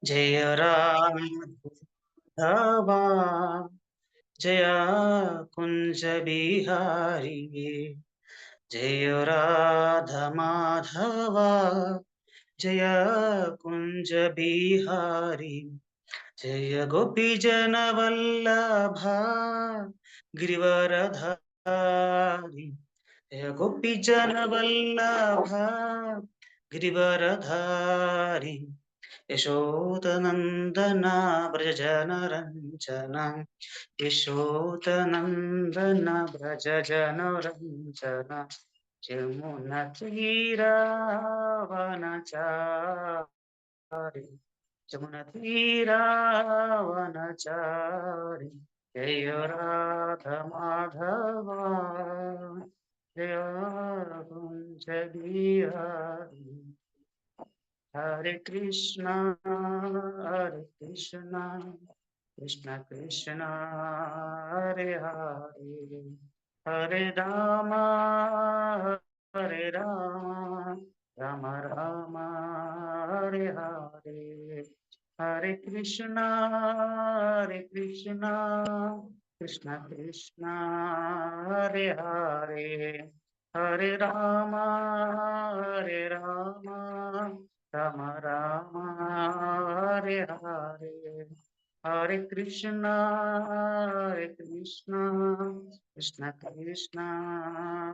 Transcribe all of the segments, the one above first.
जय राघवा जय कुंज बिहारी जय राधा माधवा जय कुंज बिहारी जय गोपी जन वल्लभा गिरिवरधारी जय गोपी जन वल्लभा गिरिवरधारी यशोदनन्दना व्रजजनरञ्जना यशोदनन्दन व्रजजनरञ्जना यमुनतीरावनचारि यमुनतीरावनचारि जय राधमाधवा जय कुञ्ज बिहारी हरे कृष्णा कृष्ण कृष्ण हरे हरे हरे राम राम राम हरे हरे हरे कृष्णा कृष्ण कृष्ण हरे हरे हरे राम राम राम हरे हरे हरे कृष्णा कृष्ण कृष्ण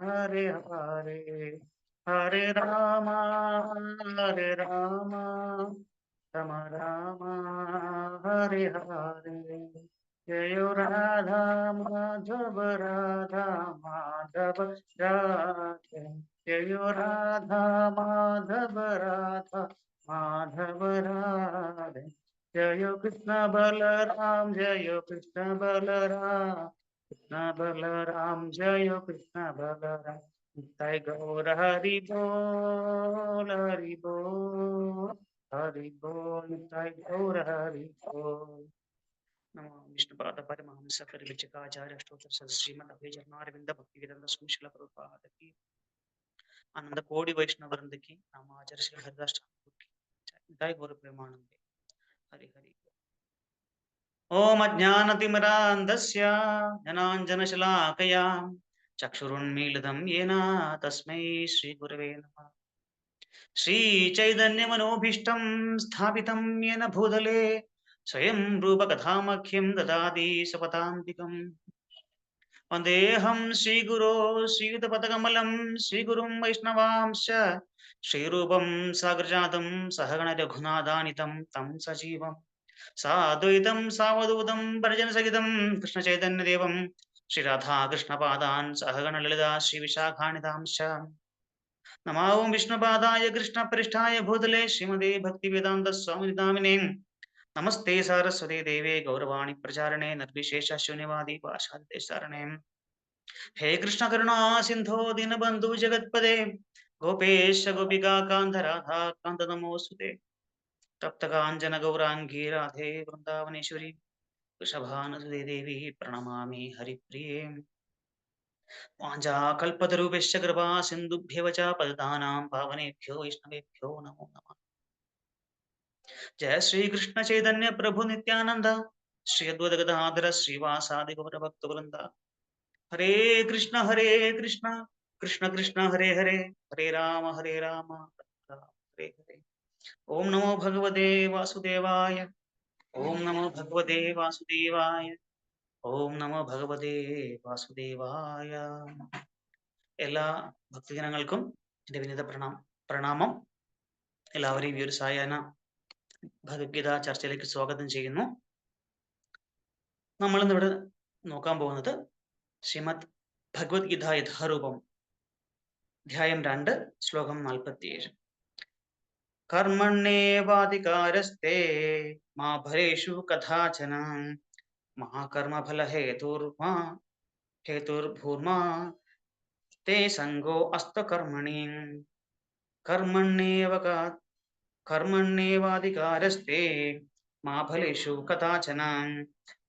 हरे हरे हरे राम राम राम हरे हरे जय राधा माधव राधे जय राधा माधव राधे जय कृष्ण बलराम जय कृष्ण बलराम जय कृष्ण बलराम निताय गौर हरि बोल निताय गौर हरि बोल नमो विष्णुपाद परमहंस परिविजकाचार्य अष्टोत्तर श्रीमद अभयचरणारविंद भक्तिवेदांत स्वामी श्रील प्रभुपाद की आनंद कोटि वैष्णव वृंद की नामाचार्य श्री हरिदास ठाकुर की निताय गौर प्रेमानंदे हरि हरि ओम अज्ञानतिमिरान्धस्य ज्ञानाञ्जनशलाकया चक्षुरुन्मीलितं येन तस्मै श्रीगुरवे नमः श्रीचैतन्यमनोभीष्टं स्थापितं येन भूतले स्वयं रूपकथामख्यं ददाति सपदान्तिकम् वन्देऽहं श्रीगुरो श्रीयुतपदकमलं श्रीगुरुं वैष्णवांश्च श्रीरूपं साग्रजातं सहगण रघुनाथानितं तं सजीवम् साद्वैतं सावधूतं परिजनसहितं कृष्णचैतन्यदेवं श्रीराधा कृष्णपादान् सहगण ललिता श्रीविशाखानिधांश्च नमो विष्णुपादाय कृष्णपृष्ठाय भूतले श्रीमदे भक्तिवेदान्तस्वामिनिधामिने नमस्ते सारस्वती देवे गौरवाणी प्रचारणे निर्विशेष शून्यवादी पाशाद्यसारणे हे कृष्ण करुणा सिंधो दीनबंधु जगत्पदे गोपेश गोपिका कांत राधा कांत नमोस्तुते तप्तकांचन गौरांगी राधे वृंदावनेश्वरी वृषभानुसुते देवी प्रणमामि हरिप्रिये वाञ्छाकल्पतरुभ्यश्च कृपा सिन्धुभ्येव च पतितानां पावनेभ्यो वैष्णवेभ्यो नमो नमः जय श्री कृष्ण चैतन्य प्रभु नित्यानंद श्री अद्वैत गदाधर श्रीवासादि गौर भक्तवृंद हरे कृष्ण कृष्ण कृष्ण हरे हरे हरे राम हरे हरे ओम नमो भगवते वासुदेवाय ओम नमो भगवते वासुदेवाय ओम नमो भगवते വാസുദേവായ എല്ലാ ഭക്തജനങ്ങൾക്കും എൻ്റെ വിനീത പ്രണാമം എല്ലാവരെയും ഈ ഒരു സായാഹ്ന ഭഗവത്ഗീത ചർച്ചയിലേക്ക് സ്വാഗതം ചെയ്യുന്നു. നമ്മൾ ഇന്നിവിടെ നോക്കാൻ പോകുന്നത് ശ്രീമദ് ഭഗവത്ഗീത യഥാരൂപം അധ്യായം 2 ശ്ലോകം 47. കർമ്മണ്യേവാധികാരസ്തേ മാ ഫലേഷു കഥാചന മാ കർമ്മഫല ഹേതുർഭൂർമാ ते संगो अस्त कर्मणि कर्मण्येवाधिकारस्ते मा फलेषु कदाचन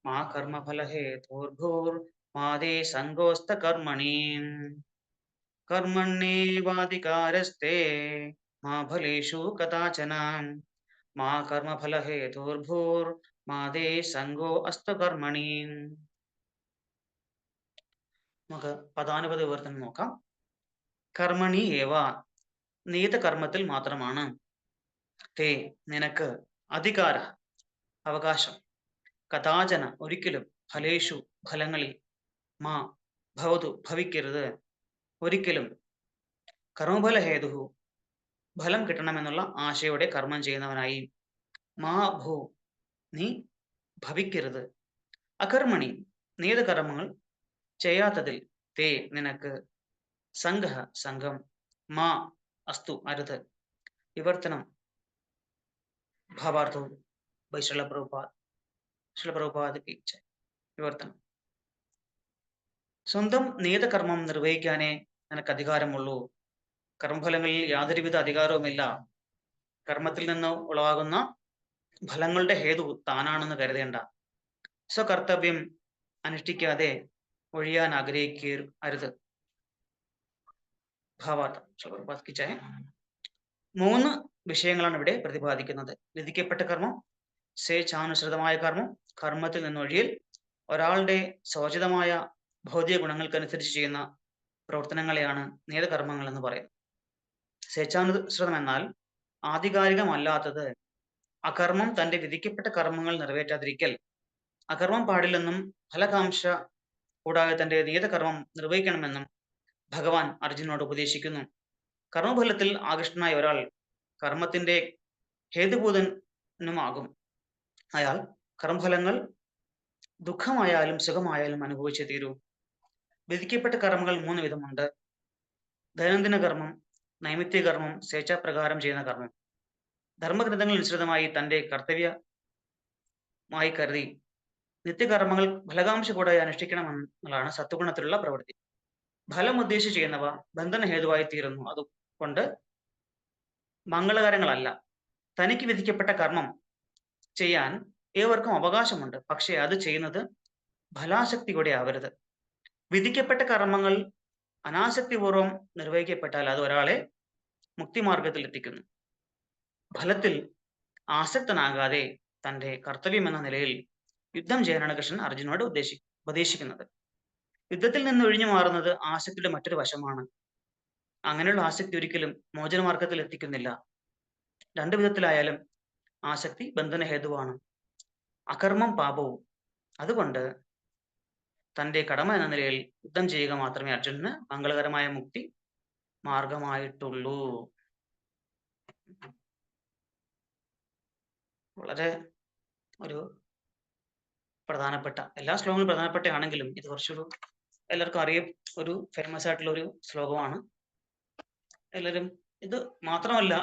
मा कर्मफल हेतुर्भूर्मा ते संगोऽस्त कर्मणि कर्मण्येवाधिकारस्ते मा फलेषु कदाचन മാ കർമ്മഫല ഹേതുർഭൂർ മാതേ സംഗോ അസ്തു കർമ്മണി. നമുക്ക് പദാനുപത വിവർത്തനം നോക്കാം. കർമ്മണി ഏവ നിയത കർമ്മത്തിൽ മാത്രമാണ്, തേ നിനക്ക്, അധികാര അവകാശം, കഥാചന ഒരിക്കലും, ഫലേഷു ഫലങ്ങളിൽ, മാ ഭവതു ഭവിക്കരുത്, ഒരിക്കലും, കർമ്മഫല ഹേതു ഫലം കിട്ടണമെന്നുള്ള ആശയോടെ കർമ്മം ചെയ്യുന്നവനായി, മാ ഭൂ നീ ഭവിക്കരുത്, അകർമ്മണി നിയത കർമ്മങ്ങൾ ചെയ്യാത്തതിൽ, തേ നിനക്ക്, സംഘ സംഘം, മാ അസ്തു അരുത്. വിവർത്തനം ഭാവാർത്ഥവും ബൈ ശ്രീല പ്രഭുപാദ് വിവർത്തനം. സ്വന്തം നിയത കർമ്മം നിർവഹിക്കാനേ നിനക്ക് അധികാരമുള്ളൂ. കർമ്മഫലങ്ങളിൽ യാതൊരുവിധ അധികാരവുമില്ല. കർമ്മത്തിൽ നിന്ന് ഉളവാകുന്ന ഫലങ്ങളുടെ ഹേതു താനാണെന്ന് കരുതേണ്ട. സ്വകർത്തവ്യം അനുഷ്ഠിക്കാതെ ഒഴിയാൻ ആഗ്രഹിക്കരുത്. ഭാവാർത്ഥം. 3 വിഷയങ്ങളാണ് ഇവിടെ പ്രതിപാദിക്കുന്നത്. വിധിക്കപ്പെട്ട കർമ്മം, സ്വേച്ഛാനുസൃതമായ കർമ്മം, കർമ്മത്തിൽ നിന്നൊഴിയൽ, ഒരാളുടെ സ്വോചിതമായ ഭൗതിക ഗുണങ്ങൾക്കനുസരിച്ച് ചെയ്യുന്ന പ്രവർത്തനങ്ങളെയാണ് നിയതകർമ്മങ്ങൾ എന്ന് പറയുന്നത്. സ്വേച്ഛാനുസൃതം എന്നാൽ ആധികാരികമല്ലാത്തത്. അകർമ്മം തന്റെ വിധിക്കപ്പെട്ട കർമ്മങ്ങൾ നിറവേറ്റാതിരിക്കൽ. അകർമ്മം പാടില്ലെന്നും ഫലകാംക്ഷ കൂടാതെ തന്റെ നിയതകർമ്മം നിർവഹിക്കണമെന്നും ഭഗവാൻ അർജുനോട് ഉപദേശിക്കുന്നു. കർമ്മഫലത്തിൽ ആകൃഷ്ടനായ ഒരാൾ കർമ്മത്തിന്റെ ഹേതുഭൂതനുമാകും. അയാൾ കർമ്മഫലങ്ങൾ ദുഃഖമായാലും സുഖമായാലും അനുഭവിച്ചേ തീരൂ. വിധിക്കപ്പെട്ട കർമ്മങ്ങൾ 3 വിധമുണ്ട്. ദൈനംദിന കർമ്മം, നൈമിത്യകർമ്മം, സ്വേച്ഛാപ്രകാരം ചെയ്യുന്ന കർമ്മം. ധർമ്മഗ്രന്ഥങ്ങൾ അനുസൃതമായി തന്റെ കർത്തവ്യമായി കരുതി നിത്യകർമ്മങ്ങൾ ഫലകാംക്ഷ കൂടാതെ അനുഷ്ഠിക്കണമെന്നുള്ളതാണ് സത്വഗുണത്തിലുള്ള പ്രവൃത്തി. ഫലം ഉദ്ദേശിച്ച് ചെയ്യുന്നവ ബന്ധന ഹേതുവായി തീരുന്നു. അതുകൊണ്ട് മംഗളകരങ്ങളല്ല. തനിക്ക് വിധിക്കപ്പെട്ട കർമ്മം ചെയ്യാൻ ഏവർക്കും അവകാശമുണ്ട്. പക്ഷേ അത് ചെയ്യുന്നത് ഫലാസക്തിയോടെ ആവരുത്. വിധിക്കപ്പെട്ട കർമ്മങ്ങൾ അനാസക്തിപൂർവം നിർവഹിക്കപ്പെട്ടാൽ അത് ഒരാളെ മുക്തിമാർഗത്തിൽ എത്തിക്കുന്നു. ഫലത്തിൽ ആസക്തനാകാതെ തന്റെ കർത്തവ്യം എന്ന നിലയിൽ യുദ്ധം ചെയ്യാനാണ് കൃഷ്ണൻ അർജുനോട് ഉപദേശിക്കുന്നത്. യുദ്ധത്തിൽ നിന്ന് ഒഴിഞ്ഞു മാറുന്നത് ആസക്തിയുടെ മറ്റൊരു വശമാണ്. അങ്ങനെയുള്ള ആസക്തി ഒരിക്കലും മോചനമാർഗത്തിൽ എത്തിക്കുന്നില്ല. 2 വിധത്തിലായാലും ആസക്തി ബന്ധന ഹേതുവാണ്. അകർമ്മം പാപവും. അതുകൊണ്ട് തന്റെ കടമ എന്ന നിലയിൽ യുദ്ധം ചെയ്യുക മാത്രമേ അർജുനന് മംഗളകരമായ മുക്തി മാർഗമായിട്ടുള്ളൂ. വളരെ ഒരു പ്രധാനപ്പെട്ട, എല്ലാ ശ്ലോകങ്ങളും പ്രധാനപ്പെട്ടയാണെങ്കിലും ഇത് കുറച്ചൊരു എല്ലാവർക്കും അറിയ ഒരു ഫേമസ് ആയിട്ടുള്ള ഒരു ശ്ലോകമാണ്. എല്ലാവരും ഇത് മാത്രമല്ല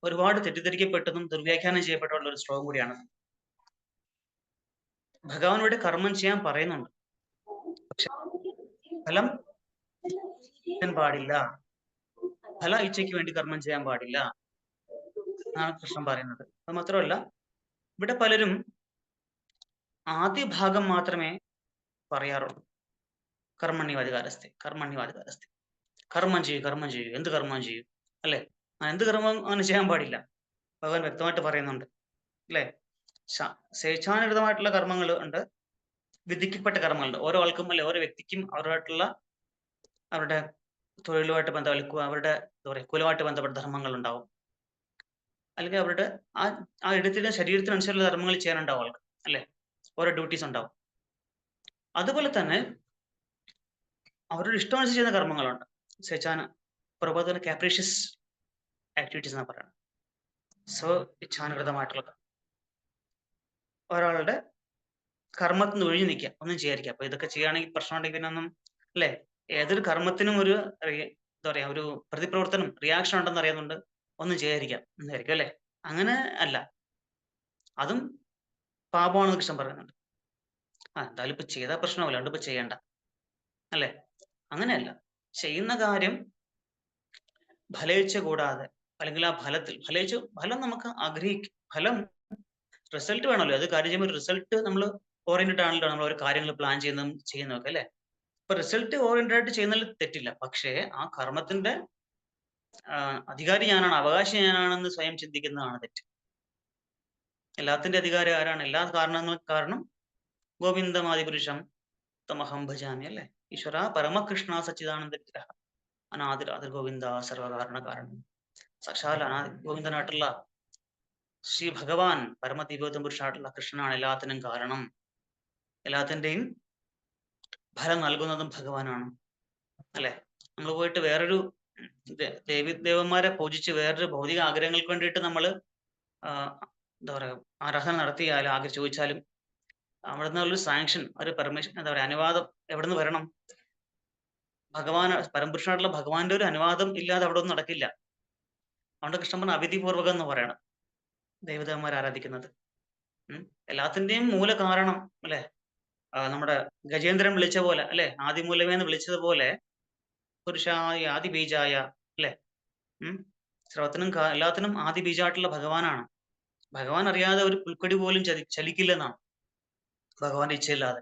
ഒരുപാട് തെറ്റിദ്ധരിക്കപ്പെട്ടതും ദുർവ്യാഖ്യാനം ചെയ്യപ്പെട്ടുള്ള ഒരു ശ്ലോകം കൂടിയാണ്. ഭഗവാനോട് കർമ്മം ചെയ്യാൻ പറയുന്നുണ്ട്, പക്ഷെ ഫലം പാടില്ല, ഫല ഇച്ഛയ്ക്ക് വേണ്ടി കർമ്മം ചെയ്യാൻ പാടില്ല എന്നാണ് കൃഷ്ണൻ പറയുന്നത്. അത് മാത്രമല്ല ഇവിടെ പലരും ആദ്യ ഭാഗം മാത്രമേ പറയാറുള്ളൂ. കർമ്മണ്യവാധികാരസ്ഥെ കർമ്മണ്യവാധികാരസ്ഥെ, കർമ്മം ചെയ്യൂ, എന്ത് കർമ്മം ചെയ്യൂ, അല്ലെ? എന്ത് കർമ്മം അങ്ങനെ ചെയ്യാൻ പാടില്ല ഭഗവാൻ വ്യക്തമായിട്ട് പറയുന്നുണ്ട്, അല്ലെ? സ്വേച്ഛാനുസൃതമായിട്ടുള്ള കർമ്മങ്ങൾ ഉണ്ട്, വിധിക്കപ്പെട്ട കർമ്മങ്ങളുണ്ട്. ഓരോ ആൾക്കും അല്ലെ, ഓരോ വ്യക്തിക്കും അവരുടെ തൊഴിലുമായിട്ട് ബന്ധപ്പെട്ട, അവരുടെ എന്താ പറയുക, കുലമായിട്ട് ബന്ധപ്പെട്ട ധർമ്മങ്ങൾ ഉണ്ടാവും. അല്ലെങ്കിൽ അവരുടെ ആ ഇടത്തിന്റെ ശരീരത്തിനനുസരിച്ചുള്ള ധർമ്മങ്ങൾ ചെയ്യാനുണ്ടാവും ആൾക്ക്, അല്ലെ? ഓരോ ഡ്യൂട്ടീസ് ഉണ്ടാവും. അതുപോലെ തന്നെ അവരുടെ ഇഷ്ടമനുസരിച്ച് ചെയ്യുന്ന കർമ്മങ്ങളുണ്ട്. സ്വേച്ഛാന പ്രബോധന കാപ്രീഷ്യസ് ആക്ടിവിറ്റീസ് എന്നാ പറയുന്നത്. ഇച്ഛാനുകൃതമായിട്ടുള്ള ഒരാളുടെ കർമ്മത്തിൽ നിന്ന് ഒഴിഞ്ഞു നിൽക്കുക, ഒന്നും ചെയ്യാതിരിക്കുക. അപ്പൊ ഇതൊക്കെ ചെയ്യുകയാണെങ്കിൽ പ്രശ്നമുണ്ടെങ്കിൽ പിന്നെ ഒന്നും, അല്ലെ? ഏതൊരു കർമ്മത്തിനും ഒരു എന്താ പറയാ, ഒരു പ്രതിപ്രവർത്തനം, റിയാക്ഷൻ ഉണ്ടെന്ന് അറിയുന്നുണ്ട്, ഒന്നും ചെയ്യാതിരിക്കാം എന്നായിരിക്കും, അല്ലെ? അങ്ങനെ അല്ല, അതും പാപമാണെന്ന് കൃഷ്ണൻ പറയുന്നുണ്ട്. എന്തായാലും ഇപ്പൊ ചെയ്താൽ പ്രശ്നമില്ല, അതുകൊണ്ട് ഇപ്പൊ ചെയ്യണ്ട, അല്ലെ? അങ്ങനെയല്ല. ചെയ്യുന്ന കാര്യം ഫലേച്ഛ കൂടാതെ, അല്ലെങ്കിൽ ആ ഫലം നമുക്ക് ഫലം റിസൾട്ട് വേണമല്ലോ. അത് കാര്യം ചെയ്യുമ്പോൾ റിസൾട്ട് നമ്മൾ ഓറിയന്റഡ് ആണല്ലോ നമ്മൾ ഓരോ കാര്യങ്ങൾ പ്ലാൻ ചെയ്യുന്നതൊക്കെ, അല്ലെ? അപ്പൊ റിസൾട്ട് ഓറിയന്റഡ് ആയിട്ട് ചെയ്യുന്നതിൽ തെറ്റില്ല. പക്ഷേ ആ കർമ്മത്തിന്റെ അധികാരി ഞാനാണ്, അവകാശി ഞാനാണെന്ന് സ്വയം ചിന്തിക്കുന്നതാണ് തെറ്റ്. എല്ലാത്തിന്റെ അധികാരി ആരാണ്? എല്ലാ കാരണങ്ങൾക്ക് കാരണം ഗോവിന്ദമാദിപുരുഷം തമഹം ഭജാമി അല്ലേ? ഈശ്വര പരമകൃഷ്ണ സച്ചിദാനന്ദ വിഗ്രഹ അനാദിരാദിർ ഗോവിന്ദ സർവകാരണ കാരണം. സാക്ഷാൽ ഗോവിന്ദനായിട്ടുള്ള ശ്രീ ഭഗവാൻ പരമദിവ്യോത്തം പുരുഷനായിട്ടുള്ള കൃഷ്ണനാണ് എല്ലാത്തിനും കാരണം. എല്ലാത്തിന്റെയും ഫലം നൽകുന്നതും ഭഗവാനാണ് അല്ലെ? നമ്മൾ പോയിട്ട് വേറൊരു ദേവന്മാരെ പൂജിച്ച് വേറൊരു ഭൗതിക ആഗ്രഹങ്ങൾക്ക് വേണ്ടിയിട്ട് നമ്മൾ എന്താ പറയാ ആരാധന നടത്തിയാലും ചോദിച്ചാലും അവിടെ നിന്നൊരു സാങ്ഷൻ, ഒരു പെർമിഷൻ, എന്താ പറയാ അനുവാദം എവിടെ നിന്ന് വരണം? ഭഗവാൻ പരമപുരുഷനായിട്ടുള്ള ഭഗവാന്റെ ഒരു അനുവാദം ഇല്ലാതെ അവിടെ ഒന്നും നടക്കില്ല. അതുകൊണ്ട് കൃഷ്ണൻ പറഞ്ഞ അവിധിപൂർവകം എന്ന് പറയണം ദേവതന്മാർ ആരാധിക്കുന്നത്. എല്ലാത്തിന്റെയും മൂല കാരണം അല്ലെ? നമ്മുടെ ഗജേന്ദ്രൻ വിളിച്ച പോലെ അല്ലെ? ആദിമൂലമേന്ന് വിളിച്ചതുപോലെ പുരുഷായ ആദിബീജായ അല്ലെ? സർവത്തിനും എല്ലാത്തിനും ആദിബീജായിട്ടുള്ള ഭഗവാനാണ്. ഭഗവാൻ അറിയാതെ ഒരു പുൽക്കൊടി പോലും ചലിക്കില്ലെന്നാണ് ഭഗവാന്റെ ഇച്ഛയില്ലാതെ.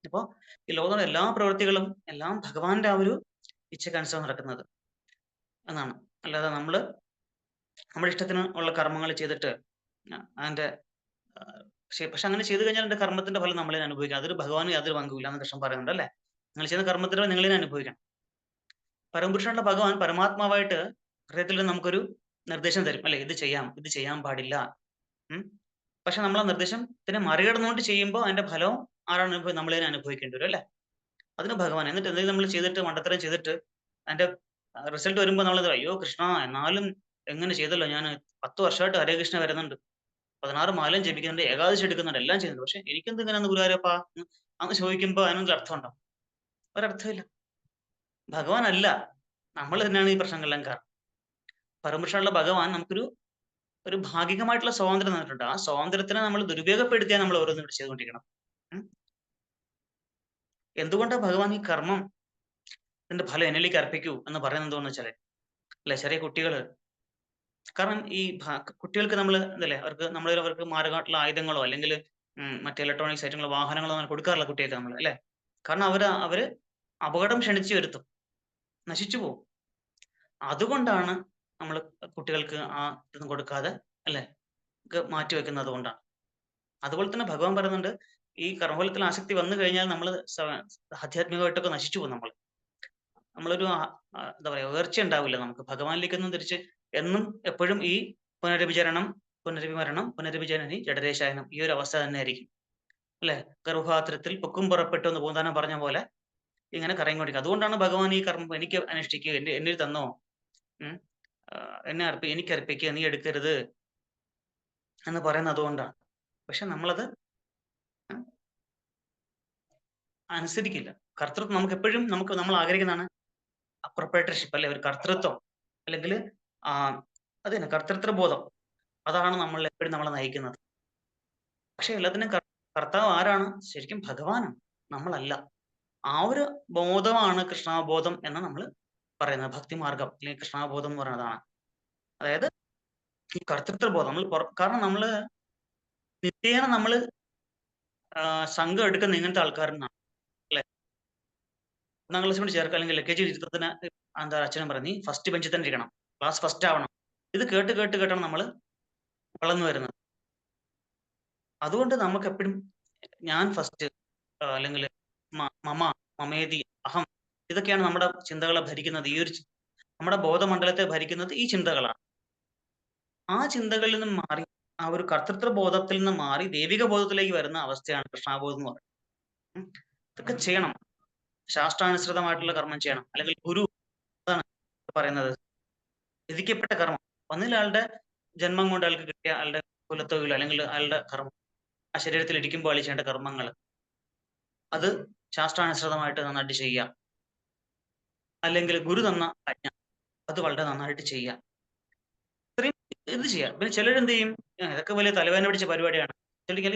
അപ്പോ ഈ ലോകത്തുള്ള എല്ലാ പ്രവൃത്തികളും എല്ലാം ഭഗവാന്റെ ആ ഒരു ഇച്ഛക്കനുസരിച്ച് നടക്കുന്നത് എന്നാണ്. അല്ലാതെ നമ്മള് നമ്മുടെ ഇഷ്ടത്തിന് ഉള്ള കർമ്മങ്ങൾ ചെയ്തിട്ട് അതിന്റെ പക്ഷെ അങ്ങനെ ചെയ്തു കഴിഞ്ഞാൽ എന്റെ കർമ്മത്തിന്റെ ഫലം നമ്മളെ അനുഭവിക്കാം. അതൊരു ഭഗവാന് യാതൊരു പങ്കുമില്ല എന്ന് കൃഷ്ണൻ പറയുന്നുണ്ട് അല്ലെ? നിങ്ങൾ ചെയ്യുന്ന കർമ്മത്തിന്റെ നിങ്ങളെ അനുഭവിക്കണം. പരമപുരുഷനുള്ള ഭഗവാൻ പരമാത്മാവായിട്ട് ഹൃദയത്തിൽ നമുക്കൊരു നിർദ്ദേശം തരും അല്ലെ? ഇത് ചെയ്യാം, ഇത് ചെയ്യാൻ പാടില്ല. പക്ഷെ നമ്മൾ ആ നിർദ്ദേശത്തിനെ മറികടന്നുകൊണ്ട് ചെയ്യുമ്പോൾ അതിന്റെ ഫലവും ആരാണ് നമ്മളെ അനുഭവിക്കേണ്ടി വരും അല്ലെ? അതിന് ഭഗവാൻ എന്നിട്ട് എന്തെങ്കിലും നമ്മൾ ചെയ്തിട്ട് മണ്ടത്തരം ചെയ്തിട്ട് അതിന്റെ റിസൾട്ട് വരുമ്പോൾ നമ്മൾ അയ്യോ കൃഷ്ണ എന്നാലും എങ്ങനെ ചെയ്തല്ലോ, ഞാൻ 10 വർഷമായിട്ട് ഹരേ കൃഷ്ണ വരുന്നുണ്ട്, 16 മാലയും ജപിക്കുന്നുണ്ട്, ഏകാദശി എടുക്കുന്നുണ്ട്, എല്ലാം ചെയ്യുന്നുണ്ട്, പക്ഷെ എനിക്കെന്ത് ഇങ്ങനെയാണ് ഗുരുവായൂരപ്പാ അങ്ങ് ചോദിക്കുമ്പോൾ അതിനൊരു അർത്ഥം ഉണ്ടാവും? ഒരർത്ഥമില്ല. ഭഗവാൻ അല്ല, നമ്മൾ തന്നെയാണ് ഈ പ്രശ്നങ്ങളെല്ലാം കാരണം. പരമപുരുഷനുള്ള ഭഗവാൻ നമുക്കൊരു ഭാഗികമായിട്ടുള്ള സ്വാതന്ത്ര്യം തന്നിട്ടുണ്ട്. ആ സ്വാതന്ത്ര്യത്തിനെ നമ്മൾ ദുരുപയോഗപ്പെടുത്തിയാൽ നമ്മൾ ഓരോന്നും ഇവിടെ ചെയ്തുകൊണ്ടിരിക്കണം. എന്തുകൊണ്ടാണ് ഭഗവാൻ ഈ കർമ്മം ഇതിന്റെ ഫലം എന്നിലേക്ക് അർപ്പിക്കൂ എന്ന് പറയുന്നത് എന്താണെന്ന് വെച്ചാല് അല്ലെ? ചെറിയ കുട്ടികള്, കാരണം ഈ കുട്ടികൾക്ക് നമ്മൾ എന്തല്ലേ അവർക്ക് മാരകമായിട്ടുള്ള ആയുധങ്ങളോ അല്ലെങ്കിൽ മറ്റേ ഇലക്ട്രോണിക്സ് ഐറ്റങ്ങളോ വാഹനങ്ങളോ അങ്ങനെ കൊടുക്കാറില്ല കുട്ടികൾക്ക് നമ്മൾ അല്ലെ? കാരണം അവര് അപകടം ക്ഷണിച്ചു വരുത്തും, നശിച്ചു പോകും. അതുകൊണ്ടാണ് നമ്മൾ കുട്ടികൾക്ക് ആ ഇതൊന്നും കൊടുക്കാതെ അല്ലെ മാറ്റി വെക്കുന്നത് കൊണ്ടാണ്. അതുപോലെ തന്നെ ഭഗവാൻ പറയുന്നുണ്ട് ഈ കർമ്മഫലത്തിൽ ആസക്തി വന്നു കഴിഞ്ഞാൽ നമ്മൾ ആധ്യാത്മികമായിട്ടൊക്കെ നശിച്ചു പോകും. നമ്മളൊരു എന്താ പറയാ ഉയർച്ച ഉണ്ടാവില്ല നമുക്ക്. ഭഗവാനിലേക്കൊന്നും തിരിച്ച് എന്നും എപ്പോഴും ഈ പുനരഭിചരണം, പുനരഭിമരണം, പുനരഭിചരണി ജഡരേശായനം ഈ ഒരു അവസ്ഥ തന്നെ ആയിരിക്കും അല്ലെ? ഗർഭപാത്രത്തിൽ പൊക്കും പുറപ്പെട്ടു എന്ന് പൂന്താനം പറഞ്ഞ പോലെ ഇങ്ങനെ കറങ്ങിക്കൊണ്ടിരിക്കും. അതുകൊണ്ടാണ് ഭഗവാൻ ഈ കർമ്മം എനിക്ക് അനുഷ്ഠിക്കുക, എന്നിൽ തന്നോ, എനിക്ക് അർപ്പിക്കുക, നീ എടുക്കരുത് എന്ന് പറയുന്നത് അതുകൊണ്ടാണ്. പക്ഷെ നമ്മളത് അനുസരിക്കില്ല. കർത്തൃത്വം നമുക്ക് എപ്പോഴും നമ്മൾ ആഗ്രഹിക്കുന്നതാണ് പ്രൊപ്രൈറ്റർഷിപ്പ് അല്ലെ? ഒരു കർത്തൃത്വം അല്ലെങ്കിൽ അത് തന്നെ കർത്തൃത്വബോധം. അതാണ് എപ്പോഴും നമ്മളെ നയിക്കുന്നത്. പക്ഷെ എല്ലാത്തിനും കർത്താവ് ആരാണ്? ശരിക്കും ഭഗവാനാണ്, നമ്മളല്ല. ആ ഒരു ബോധമാണ് കൃഷ്ണാബോധം എന്ന് നമ്മൾ പറയുന്നത്. ഭക്തിമാർഗം അല്ലെങ്കിൽ കൃഷ്ണാബോധം എന്ന് പറയുന്നതാണ്. അതായത് ഈ കർത്തൃത്വബോധം കാരണം നമ്മള് നിത്യേന നമ്മള് സംഘം എടുക്കുന്ന ഇങ്ങനത്തെ ആൾക്കാരെന്നാണ് അല്ലെ? 1ാം ക്ലാസ്സിൽ കൂടി ചേർക്കുക അല്ലെങ്കിൽ LKG ഇരുത്തത്തിന് എന്താ അച്ഛനും പറഞ്ഞു ഫസ്റ്റ് ബെഞ്ചിൽ തന്നെ ഇരിക്കണം, ക്ലാസ് ഫസ്റ്റ് ആവണം. ഇത് കേട്ടാണ് നമ്മൾ വളർന്നു വരുന്നത്. അതുകൊണ്ട് നമുക്ക് എപ്പോഴും ഞാൻ ഫസ്റ്റ് അല്ലെങ്കിൽ മമേതി അഹം ഇതൊക്കെയാണ് നമ്മുടെ ചിന്തകളെ ഭരിക്കുന്നത്. നമ്മുടെ ബോധമണ്ഡലത്തെ ഭരിക്കുന്നത് ഈ ചിന്തകളാണ്. ആ ചിന്തകളിൽ നിന്നും മാറി ആ ഒരു കർത്തൃത്വ ബോധത്തിൽ നിന്ന് മാറി ദൈവിക ബോധത്തിലേക്ക് വരുന്ന അവസ്ഥയാണ് കൃഷ്ണാബോധം എന്ന് പറയുന്നത്. ഇതൊക്കെ ചെയ്യണം, ശാസ്ത്രാനുസൃതമായിട്ടുള്ള കർമ്മം ചെയ്യണം. അല്ലെങ്കിൽ ഗുരു അതാണ് പറയുന്നത് വിധിക്കപ്പെട്ട കർമ്മം. ഒന്നിൽ ആളുടെ ജന്മം കൊണ്ട് അയാൾക്ക് കിട്ടിയ ആളുടെ കുലത്തൊഴിലോ അല്ലെങ്കിൽ അയാളുടെ കർമ്മം, ആ ശരീരത്തിൽ ഇരിക്കുമ്പോൾ അയാൾ ചെയ്യേണ്ട കർമ്മങ്ങൾ, അത് ശാസ്ത്രാനുസൃതമായിട്ട് നന്നായിട്ട് ചെയ്യുക. അല്ലെങ്കിൽ ഗുരു തന്ന ആജ്ഞ അത് വളരെ നന്നായിട്ട് ചെയ്യുക. ഇത്രയും ഇത് ചെയ്യാം. പിന്നെ ചിലരെന്ത് ചെയ്യും, ഇതൊക്കെ വലിയ തലവേദന പിടിച്ച പരിപാടിയാണ്.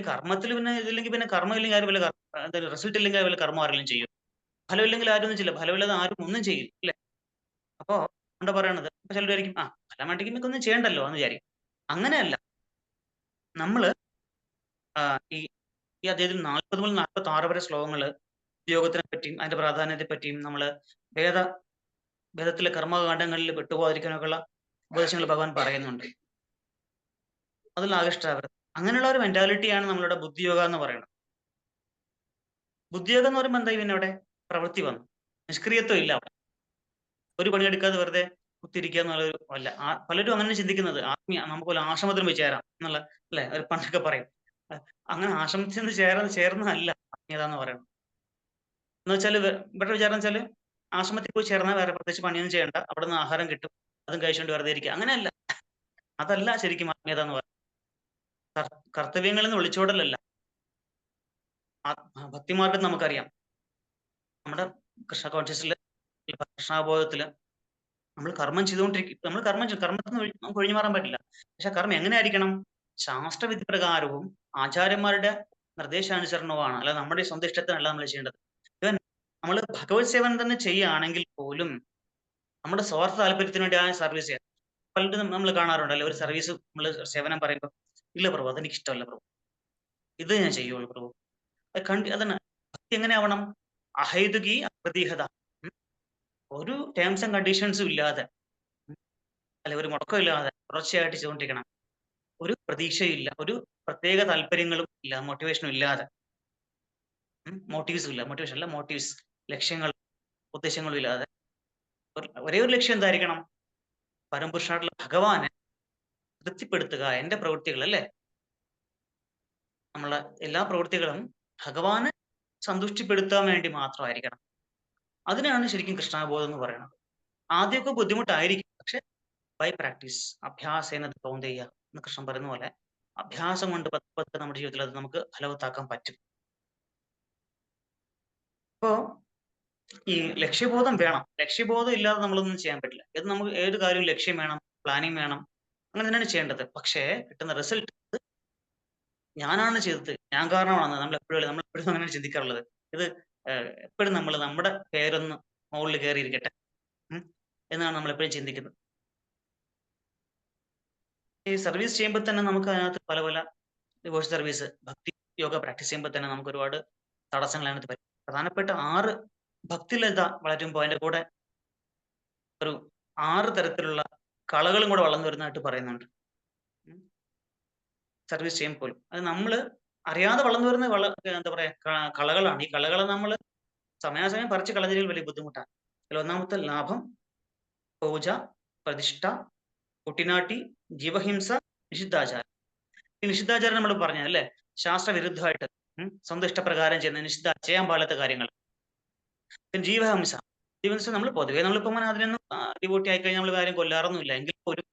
കർമ്മത്തിൽ പിന്നെ ഇതില്ലെങ്കിൽ പിന്നെ കർമ്മം ഇല്ലെങ്കിൽ ആരും വല്ല റിസൾട്ട് ഇല്ലെങ്കിൽ വല്ല കർമ്മം ആരെങ്കിലും ചെയ്യും. ഫലമില്ലെങ്കിൽ ആരും ഒന്നും ചെയ്യില്ല. ഫലമില്ലാതെ ആരും ഒന്നും ചെയ്യില്ല അല്ലെ? അപ്പോ എന്താ പറയണത്, ചിലർ വിചാരിക്കും ഫലം വേണ്ടെങ്കിൽ ഒന്നും ചെയ്യണ്ടല്ലോ എന്ന് വിചാരിക്കും. അങ്ങനെയല്ല. നമ്മള് ഈ അദ്ദേഹത്തിൽ 40 മുതൽ 46 വരെ ശ്ലോകങ്ങള് യോഗത്തിനെ പറ്റിയും അതിന്റെ പ്രാധാന്യത്തെ പറ്റിയും നമ്മള് വേദത്തിലെ കർമ്മകാണ്ഡങ്ങളിൽ പെട്ടുപോകാതിരിക്കാനൊക്കെയുള്ള ഉപദേശങ്ങൾ ഭഗവാൻ പറയുന്നുണ്ട്. അതിൽ ആകൃഷ്ടരാവരുത്. അങ്ങനെയുള്ള ഒരു മെന്റാലിറ്റിയാണ് നമ്മളുടെ ബുദ്ധിയോഗ എന്ന് പറയുന്നത്. ബുദ്ധിയോഗം എന്ന് പറയുമ്പോൾ എന്താ പിന്നെ അവിടെ പ്രവൃത്തി വന്നു. നിഷ്ക്രിയത്വം ഇല്ല അവിടെ. ഒരു പണിയെടുക്കാതെ വെറുതെ കുത്തിയിരിക്കുക എന്നുള്ളൊരു അല്ല. പലരും അങ്ങനെ ചിന്തിക്കുന്നത് നമുക്ക് വല്ല ആശ്രമത്തിൽ പോയി ചേരാം എന്നുള്ള അല്ലെ ഒരു പണ്ടൊക്കെ പറയും. അങ്ങനെ ആശ്രമത്തിൽ നിന്ന് ചേർന്നതല്ല ആത്മീയത എന്ന് പറയുന്നത്. എന്ന് വെച്ചാല് ഇവരുടെ വിചാരം വെച്ചാല് ആശ്രമത്തിൽ പോയി ചേർന്നാൽ വേറെ പ്രത്യേകിച്ച് പണിയൊന്നും ചെയ്യണ്ട. അവിടുന്ന് ആഹാരം കിട്ടും. അതും കഴിച്ചുകൊണ്ട് വെറുതെ ഇരിക്കുക. അങ്ങനെയല്ല. അതല്ല ശരിക്കും ആത്മീയത എന്ന് പറയുന്നത്. കർത്തവ്യങ്ങളിൽ നിന്ന് ഒളിച്ചോടലല്ല. ഭക്തിമാർഗം നമുക്കറിയാം. നമ്മുടെ കൃഷ്ണ കോൺഷ്യസില് കൃഷ്ണാബോധത്തില് നമ്മൾ കർമ്മം ചെയ്തുകൊണ്ടിരിക്കും. നമ്മൾ കർമ്മത്തിൽ നിന്ന് നമുക്ക് ഒഴിഞ്ഞു മാറാൻ പറ്റില്ല. പക്ഷെ കർമ്മം എങ്ങനെയായിരിക്കണം? ശാസ്ത്രവിധി പ്രകാരവും ആചാര്യന്മാരുടെ നിർദ്ദേശാനുസരണവുമാണ്. അല്ലാതെ നമ്മുടെ സ്വന്തം ഇഷ്ടത്തിനല്ല നമ്മൾ ചെയ്യേണ്ടത്. ഇവൻ നമ്മൾ ഭഗവത് സേവനം തന്നെ ചെയ്യുകയാണെങ്കിൽ പോലും നമ്മുടെ സ്വാർത്ഥ താല്പര്യത്തിന് വേണ്ടി ആ സർവീസ് ചെയ്യാം. പലരും നമ്മൾ കാണാറുണ്ടല്ലോ, ഒരു സർവീസ് നമ്മൾ സേവനം പറയുമ്പോൾ ഇല്ല പ്രഭു അതെനിക്ക് ഇഷ്ടമല്ല പ്രഭു, ഇത് ഞാൻ ചെയ്യുള്ളൂ പ്രഭു. അതാണ് ഭക്തി എങ്ങനെയാവണം? അഹൈതുകി അപ്രതീഹത. ഒരു ടേംസ് ആൻഡ് കണ്ടീഷൻസും ഇല്ലാതെ അല്ലെ ഒരു മുടക്കമില്ലാതെ തുടർച്ചയായിട്ട് ചെയ്തുകൊണ്ടിരിക്കണം. ഒരു പ്രതീക്ഷയില്ല, ഒരു പ്രത്യേക താല്പര്യങ്ങളും ഇല്ല, മോട്ടിവേഷനും ഇല്ലാതെ. മോട്ടീവ്സും ഇല്ല, മോട്ടിവേഷൻ അല്ല മോട്ടീവ്സ്, ലക്ഷ്യങ്ങൾ ഉദ്ദേശങ്ങളും ഇല്ലാതെ ഒരേ ഒരു ലക്ഷ്യം എന്തായിരിക്കണം? പരംപുരുഷനായിട്ടുള്ള ഭഗവാനെ തൃപ്തിപ്പെടുത്തുക. എന്റെ പ്രവൃത്തികൾ അല്ലേ, നമ്മളെ എല്ലാ പ്രവൃത്തികളും ഭഗവാനെ സന്തുഷ്ടിപ്പെടുത്താൻ വേണ്ടി മാത്രമായിരിക്കണം. അതിനാണ് ശരിക്കും കൃഷ്ണാബോധം എന്ന് പറയുന്നത്. ആദ്യമൊക്കെ ബുദ്ധിമുട്ടായിരിക്കും, പക്ഷെ ബൈ പ്രാക്ടീസ് അഭ്യാസേന കൗന്ദേയ എന്ന് കൃഷ്ണൻ പറയുന്ന പോലെ അഭ്യാസം കൊണ്ട് പത്ത് നമ്മുടെ ജീവിതത്തിൽ അത് നമുക്ക് ഫലവത്താക്കാൻ പറ്റും. അപ്പോ ഈ ലക്ഷ്യബോധം വേണം. ലക്ഷ്യബോധം ഇല്ലാതെ നമ്മളൊന്നും ചെയ്യാൻ പറ്റില്ല. നമുക്ക് ഏത് കാര്യവും ലക്ഷ്യം വേണം, പ്ലാനിങ് വേണം, അങ്ങനെ തന്നെയാണ് ചെയ്യേണ്ടത്. പക്ഷേ കിട്ടുന്ന റിസൾട്ട് ഞാനാണ് ചെയ്തത്, ഞാൻ കാരണമാണ്. നമ്മളെപ്പോഴും അങ്ങനെ ചിന്തിക്കാറുള്ളത്. ഇത് എപ്പോഴും നമ്മുടെ പേരൊന്ന് മുകളിൽ കയറിയിരിക്കട്ടെ എന്നാണ് നമ്മൾ എപ്പോഴും ചിന്തിക്കുന്നത്. ഈ സർവീസ് ചെയ്യുമ്പോൾ തന്നെ നമുക്ക് അതിനകത്ത് പല പല ഡിവോഴ്സ് സർവീസ്, ഭക്തി യോഗ പ്രാക്ടീസ് ചെയ്യുമ്പോൾ തന്നെ നമുക്ക് ഒരുപാട് തടസ്സങ്ങൾ അതിനകത്ത് വരും. പ്രധാനപ്പെട്ട 6 ഭക്തിലത വളരുമ്പോൾ അതിന്റെ കൂടെ ഒരു 6 തരത്തിലുള്ള കളകളും കൂടെ വളർന്നു വരുന്നതായിട്ട് പറയുന്നുണ്ട്. സർവീസ് ചെയ്യുമ്പോൾ അത് നമ്മൾ അറിയാതെ വളർന്നു വരുന്ന എന്താ പറയാ കളകളാണ്. ഈ കളകളെ നമ്മൾ സമയാസമയം പറിച്ച് കളഞ്ഞില്ലെങ്കിൽ വലിയ ബുദ്ധിമുട്ടാണ്. അതിൽ ഒന്നാമത്തെ ലാഭം, പൂജ, പ്രതിഷ്ഠ, കുട്ടിനാട്ടി, ജീവഹിംസ, നിഷിദ്ധാചാരം. ഈ നിഷിദ്ധാചാരം നമ്മൾ പറഞ്ഞ അല്ലേ, ശാസ്ത്രവിരുദ്ധമായിട്ട് സ്വന്തം ഇഷ്ടപ്രകാരം ചെയ്യുന്ന ചെയ്യാൻ പാടില്ലാത്ത കാര്യങ്ങൾ. പിന്നെ ജീവഹിംസ. ജീവഹിംസ നമ്മൾ പൊതുവേ നമ്മളിപ്പോ അതിനൊന്നും ഡിവോട്ടി ആയി കഴിഞ്ഞാൽ നമ്മൾ കാര്യം കൊല്ലാറൊന്നുമില്ല. എങ്കിൽ പോലും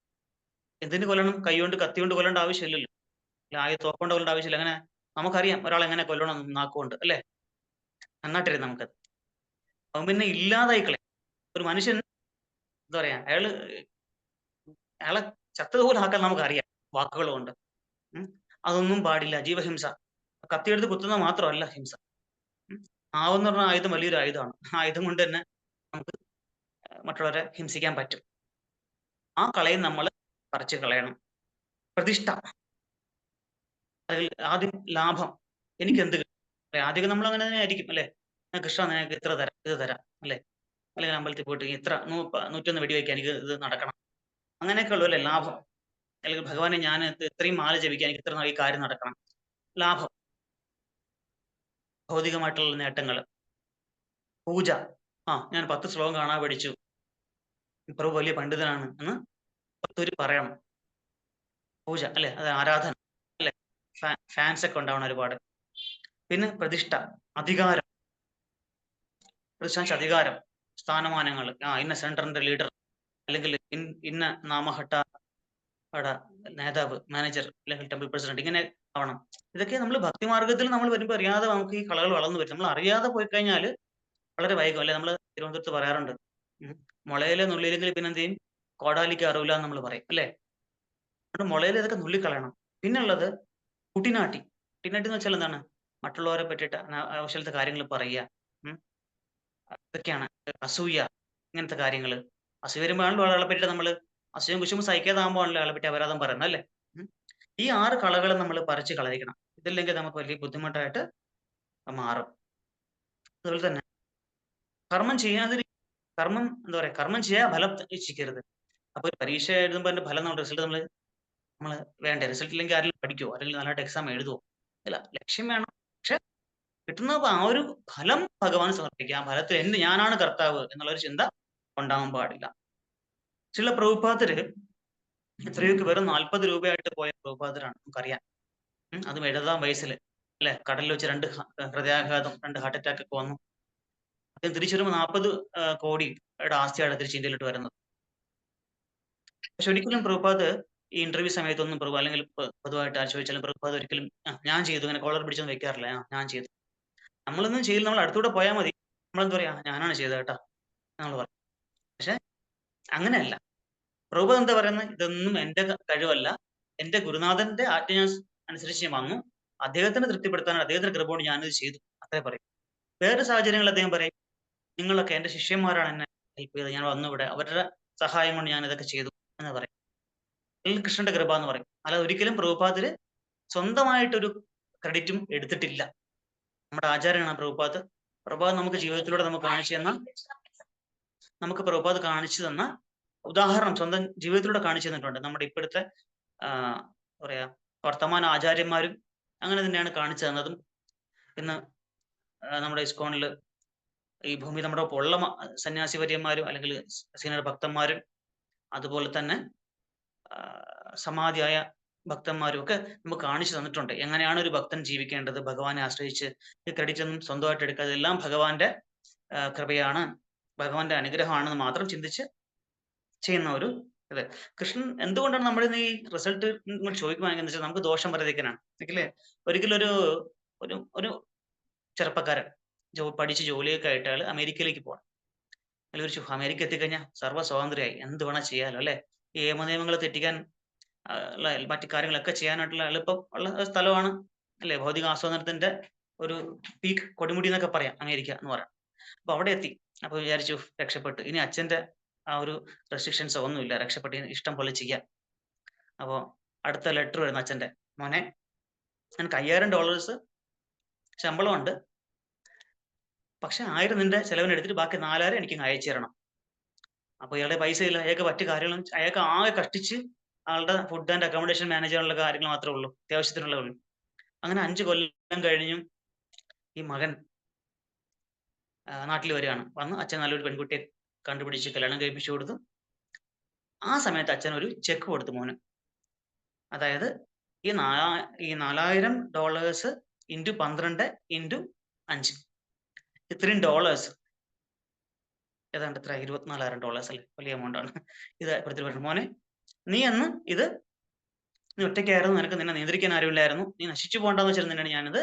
എന്തിനു കൊല്ലണം? കൈകൊണ്ട് കത്തികൊണ്ട് കൊല്ലേണ്ട ആവശ്യമില്ലല്ലോ, തോക്കൊണ്ട് കൊല്ലേണ്ട ആവശ്യമില്ല. അങ്ങനെ നമുക്കറിയാം ഒരാളെ എങ്ങനെ കൊല്ലണം നാക്കുകൊണ്ട് അല്ലേ, നന്നായിട്ടറിയാം നമുക്കത്. അവൻ പിന്നെ ഇല്ലാതായിക്കളെ ഒരു മനുഷ്യൻ എന്താ പറയാ അയാളെ ചത്തതുപോലെ ആക്കാൻ നമുക്കറിയാം വാക്കുകൾ കൊണ്ട്. അതൊന്നും പാടില്ല. ജീവഹിംസ, കത്തിയെടുത്ത് കുത്തുന്നത് മാത്രമല്ല ഹിംസ. ആവെന്ന് പറഞ്ഞ ആയുധം വലിയൊരു ആയുധമാണ്. ആയുധം കൊണ്ട് തന്നെ നമുക്ക് മറ്റുള്ളവരെ ഹിംസിക്കാൻ പറ്റും. ആ കളയും നമ്മൾ പറിച്ചു കളയണം. പ്രതിഷ്ഠ, അതിൽ ആദ്യം ലാഭം, എനിക്ക് എന്ത് കിട്ടും? ആദ്യമൊക്കെ നമ്മൾ അങ്ങനെ തന്നെ ആയിരിക്കും അല്ലെ, കൃഷ്ണ നിനക്ക് ഇത്ര തരാം, ഇത് തരാം അല്ലെ, അല്ലെങ്കിൽ അമ്പലത്തിൽ പോയിട്ട് ഇത്ര 101 വെടിവെക്കാൻ എനിക്ക് ഇത് നടക്കണം, അങ്ങനെയൊക്കെ ഉള്ളു അല്ലെ ലാഭം. അല്ലെങ്കിൽ ഭഗവാനെ ഞാൻ ഇത്രയും മാല ജപിക്കാൻ എനിക്ക് ഇത്ര നാൾ ഈ കാര്യം നടക്കണം, ലാഭം. ഭൗതികമായിട്ടുള്ള നേട്ടങ്ങൾ. പൂജ, ഞാൻ 10 ശ്ലോകം കാണാൻ പഠിച്ചു, പ്രഭു വലിയ പണ്ഡിതനാണ് എന്ന് 10 പേര് പറയണം. പൂജ അല്ലെ, അത് ആരാധന അല്ലെ, ഫാൻസ് ഒക്കെ ഉണ്ടാവണം ഒരുപാട്. പിന്നെ പ്രതിഷ്ഠ, അധികാരം. പ്രതിഷ്ഠ അധികാരം, സ്ഥാനമാനങ്ങൾ. ഇന്ന സെന്ററിന്റെ ലീഡർ, അല്ലെങ്കിൽ ഇന്ന നാമഹട്ട നേതാവ്, മാനേജർ, അല്ലെങ്കിൽ ടെമ്പിൾ പ്രസിഡന്റ്, ഇങ്ങനെ ആവണം. ഇതൊക്കെ നമ്മൾ ഭക്തിമാർഗത്തിൽ നമ്മൾ വരുമ്പോൾ അറിയാതെ നമുക്ക് ഈ കളകൾ വളർന്നു വരും. നമ്മൾ അറിയാതെ പോയി കഴിഞ്ഞാൽ വളരെ വൈകും അല്ലെ. നമ്മൾ തിരുവനന്തപുരത്ത് പറയാറുണ്ട്, മുളയിലെ നുള്ളിയില്ലെങ്കിൽ പിന്നെ എന്ത് ചെയ്യും, കോടാലിക്ക് അറിവില്ല എന്ന് നമ്മൾ പറയും അല്ലെ. അതുകൊണ്ട് മുളയിൽ ഇതൊക്കെ നുള്ളിക്കളയണം. പിന്നെ ഉള്ളത് കുട്ടിനാട്ടി. കുട്ടിനാട്ടി എന്ന് വെച്ചാൽ എന്താണ്? മറ്റുള്ളവരെ പറ്റിയിട്ട് ആവശ്യത്തെ കാര്യങ്ങൾ പറയുക. ഇതൊക്കെയാണ് അസൂയ, ഇങ്ങനത്തെ കാര്യങ്ങൾ. അസൂയ വരുമ്പോഴാണല്ലോ ആളെ പറ്റിയിട്ട് നമ്മൾ അസൂയം കുശുമ്പ് സഹിക്കാതാകുമ്പോഴാണല്ലോ ആളെ പറ്റി അപരാധം പറയുന്നത് അല്ലേ. ഈ 6 കളകളും നമ്മൾ പറിച്ച് കളയിക്കണം. ഇതില്ലെങ്കിൽ നമുക്ക് വലിയ ബുദ്ധിമുട്ടായിട്ട് മാറും. അതുപോലെ തന്നെ കർമ്മം എന്താ പറയാ, കർമ്മം ചെയ്യാൻ ഫലം ഇച്ഛിക്കരുത്. അപ്പൊ ഒരു പരീക്ഷ എഴുതുമ്പോൾ അതിന്റെ ഫലം റിസൾട്ട് നമ്മൾ നമ്മൾ വേണ്ടേ? റിസൾട്ട് ഇല്ലെങ്കിൽ ആരെങ്കിലും പഠിക്കുവോ? അല്ലെങ്കിൽ നല്ലതായിട്ട് എക്സാം എഴുതുവോ? ഇല്ല. ലക്ഷ്യം വേണം. പക്ഷെ കിട്ടുന്ന ആ ഒരു ഫലം ഭഗവാന് സമർപ്പിക്കുക. ആ ഫലത്തിൽ ഞാനാണ് കർത്താവ് എന്നുള്ളൊരു ചിന്ത ഉണ്ടാവാൻ പാടില്ല. ചില പ്രഭുപാദര് എത്രയൊക്കെ വെറും 40 രൂപയായിട്ട് പോയ പ്രഭുപാദരാണ് നമുക്കറിയാം. അതും 70-ാം വയസ്സില് അല്ലെ, കടലിൽ വെച്ച് 2 ഹൃദയാഘാതം, 2 ഹാർട്ട് അറ്റാക്ക് ഒക്കെ വന്നു. അദ്ദേഹം തിരിച്ചു വരുമ്പോൾ 40 കോടിയുടെ ആസ്തിയാണ് തിരിച്ച് ഇന്ത്യയിലോട്ട് വരുന്നത്. പക്ഷെ ഒരിക്കലും പ്രഭുപാദ് ഈ ഇന്റർവ്യൂ സമയത്തൊന്നും അല്ലെങ്കിൽ പൊതുവായിട്ട് ആര് ചോദിച്ചാലും പ്രഭുപാദ് ഒരിക്കലും ഞാൻ ചെയ്തു ഇങ്ങനെ കോളർ പിടിച്ചൊന്നും വെക്കാറില്ല. ഞാൻ ചെയ്തു. നമ്മളൊന്നും ചെയ്യില്ല, നമ്മൾ അടുത്തൂടെ പോയാൽ മതി. നമ്മളെന്താ പറയാ, ഞാനാണ് ചെയ്തത് കേട്ടാ നമ്മൾ പറയും. പക്ഷെ അങ്ങനെയല്ല. പ്രഭുപാദ് എന്താ പറയുന്നത്? ഇതൊന്നും എന്റെ കഴിവല്ല, എന്റെ ഗുരുനാഥന്റെ ആജ്ഞ അനുസരിച്ച് ഞാൻ വന്നു. അദ്ദേഹത്തിന് തൃപ്തിപ്പെടുത്താൻ അദ്ദേഹത്തിന്റെ കൃപ കൊണ്ട് ഞാനിത് ചെയ്തു, അത്രേ പറയും. വേറെ സാഹചര്യങ്ങളിൽ അദ്ദേഹം പറയും, നിങ്ങളൊക്കെ എന്റെ ശിഷ്യന്മാരാണ് എന്നെ ഹെൽപ്പ് ചെയ്തത്, ഞാൻ വന്നു ഇവിടെ, അവരുടെ സഹായം കൊണ്ട് ഞാൻ ഇതൊക്കെ ചെയ്തു എന്ന് പറയും. അല്ലെങ്കിൽ കൃഷ്ണന്റെ കൃപ എന്ന് പറയും. അല്ലാതെ ഒരിക്കലും പ്രഭുപാദില് സ്വന്തമായിട്ടൊരു ക്രെഡിറ്റും എടുത്തിട്ടില്ല. നമ്മുടെ ആചാര്യനാണ് പ്രഭുപാദ്. പ്രഭുപാദ് നമുക്ക് ജീവിതത്തിലൂടെ നമുക്ക് പ്രഭുപാദ് കാണിച്ചു തന്ന ഉദാഹരണം സ്വന്തം ജീവിതത്തിലൂടെ കാണിച്ചു തന്നിട്ടുണ്ട്. നമ്മുടെ ഇപ്പോഴത്തെ പറയാ വർത്തമാന ആചാര്യന്മാരും അങ്ങനെ തന്നെയാണ് കാണിച്ചു തന്നതും. ഇന്ന് നമ്മുടെ ഇസ്കോണില് ഈ ഭൂമി നമ്മുടെ ഒപ്പം ഉള്ള സന്യാസിവര്യന്മാരും അല്ലെങ്കിൽ സീനിയർ ഭക്തന്മാരും അതുപോലെ തന്നെ സമാധിയായ ഭക്തന്മാരും ഒക്കെ നമുക്ക് കാണിച്ചു തന്നിട്ടുണ്ട്. എങ്ങനെയാണ് ഒരു ഭക്തൻ ജീവിക്കേണ്ടത്, ഭഗവാനെ ആശ്രയിച്ച്. ഈ ക്രെഡിറ്റ് ഒന്നും സ്വന്തമായിട്ട് എടുക്കാതെ എല്ലാം ഭഗവാന്റെ കൃപയാണ്, ഭഗവാന്റെ അനുഗ്രഹമാണെന്ന് മാത്രം ചിന്തിച്ച് ചെയ്യുന്ന ഒരു ഇത്. കൃഷ്ണൻ എന്തുകൊണ്ടാണ് നമ്മൾ ഈ റിസൾട്ട് ചോദിക്കുകയാണെങ്കിൽ വെച്ചാൽ നമുക്ക് ദോഷം പറയാതിരിക്കാനാണ്. ഒരിക്കലേ ഒരിക്കലും ഒരു ഒരു ഒരു ചെറുപ്പക്കാരൻ പഠിച്ച് ജോലിയൊക്കെ ആയിട്ട് അയാൾ അമേരിക്കയിലേക്ക് പോകണം. അല്ലെങ്കിൽ അമേരിക്ക എത്തിക്കഴിഞ്ഞാൽ സർവ്വ സ്വാതന്ത്ര്യമായി, എന്ത് വേണം ചെയ്യാലോ അല്ലെ. ഈ നിയമങ്ങൾ തെറ്റിക്കാൻ മറ്റു കാര്യങ്ങളൊക്കെ ചെയ്യാനായിട്ടുള്ള എളുപ്പം ഉള്ള സ്ഥലമാണ് അല്ലെ. ഭൗതിക ആസ്വാദനത്തിന്റെ ഒരു പീക്ക് കൊടുമുടി എന്നൊക്കെ പറയാം അമേരിക്ക എന്ന് പറയാം. അപ്പൊ അവിടെ എത്തി. അപ്പൊ വിചാരിച്ചു രക്ഷപ്പെട്ടു, ഇനി അച്ഛന്റെ ആ ഒരു റെസ്ട്രിക്ഷൻസ് ഒന്നുമില്ല, രക്ഷപ്പെട്ട് ഇഷ്ടം പോലെ ചെയ്യാം. അപ്പോ അടുത്ത ലെറ്റർ വരുന്നു അച്ഛന്റെ, മോനെ എനിക്ക് $5000 ശമ്പളമുണ്ട്, പക്ഷെ 1000 നിന്റെ ചെലവിന് എടുത്തിട്ട് ബാക്കി 4000 എനിക്ക് അയച്ചു തരണം. അപ്പൊ ഇയാളുടെ പൈസ ഇല്ല, അയാൾക്ക് മറ്റു കാര്യങ്ങളും, അയാൾക്ക് ആകെ കഷ്ടിച്ച് ആളുടെ ഫുഡ് ആൻഡ് അക്കോമഡേഷൻ മാനേജ് ചെയ്യാനുള്ള കാര്യങ്ങൾ മാത്രമേ ഉള്ളൂ, അത്യാവശ്യത്തിനുള്ളേ ഉള്ളൂ. അങ്ങനെ 5 കൊല്ലം കഴിഞ്ഞും ഈ മകൻ നാട്ടിൽ വരികയാണ്. വന്ന് അച്ഛൻ നല്ലൊരു പെൺകുട്ടിയെ കണ്ടുപിടിച്ച് കല്യാണം കഴിപ്പിച്ചു കൊടുത്തു. ആ സമയത്ത് അച്ഛൻ ഒരു ചെക്ക് കൊടുത്തു മോന്. അതായത് ഈ $4000 ഇൻറ്റു 12 ഇൻറ്റു 5, ഇത്രയും ഡോളേഴ്സ്, ഏതാണ്ട് എത്ര $24,000 അല്ലേ, വലിയ എമൗണ്ട് ആണ്. ഇത് കൊടുത്തിട്ട് മോനെ, നീ അന്ന് ഇത് നീ ഒറ്റയ്ക്കായിരുന്നു, നിന്നെ നിയന്ത്രിക്കാൻ ആരുമില്ലായിരുന്നു, നീ നശിച്ചു പോകണ്ടെന്ന് വെച്ചിട്ട് തന്നെയാണ് ഞാനിത്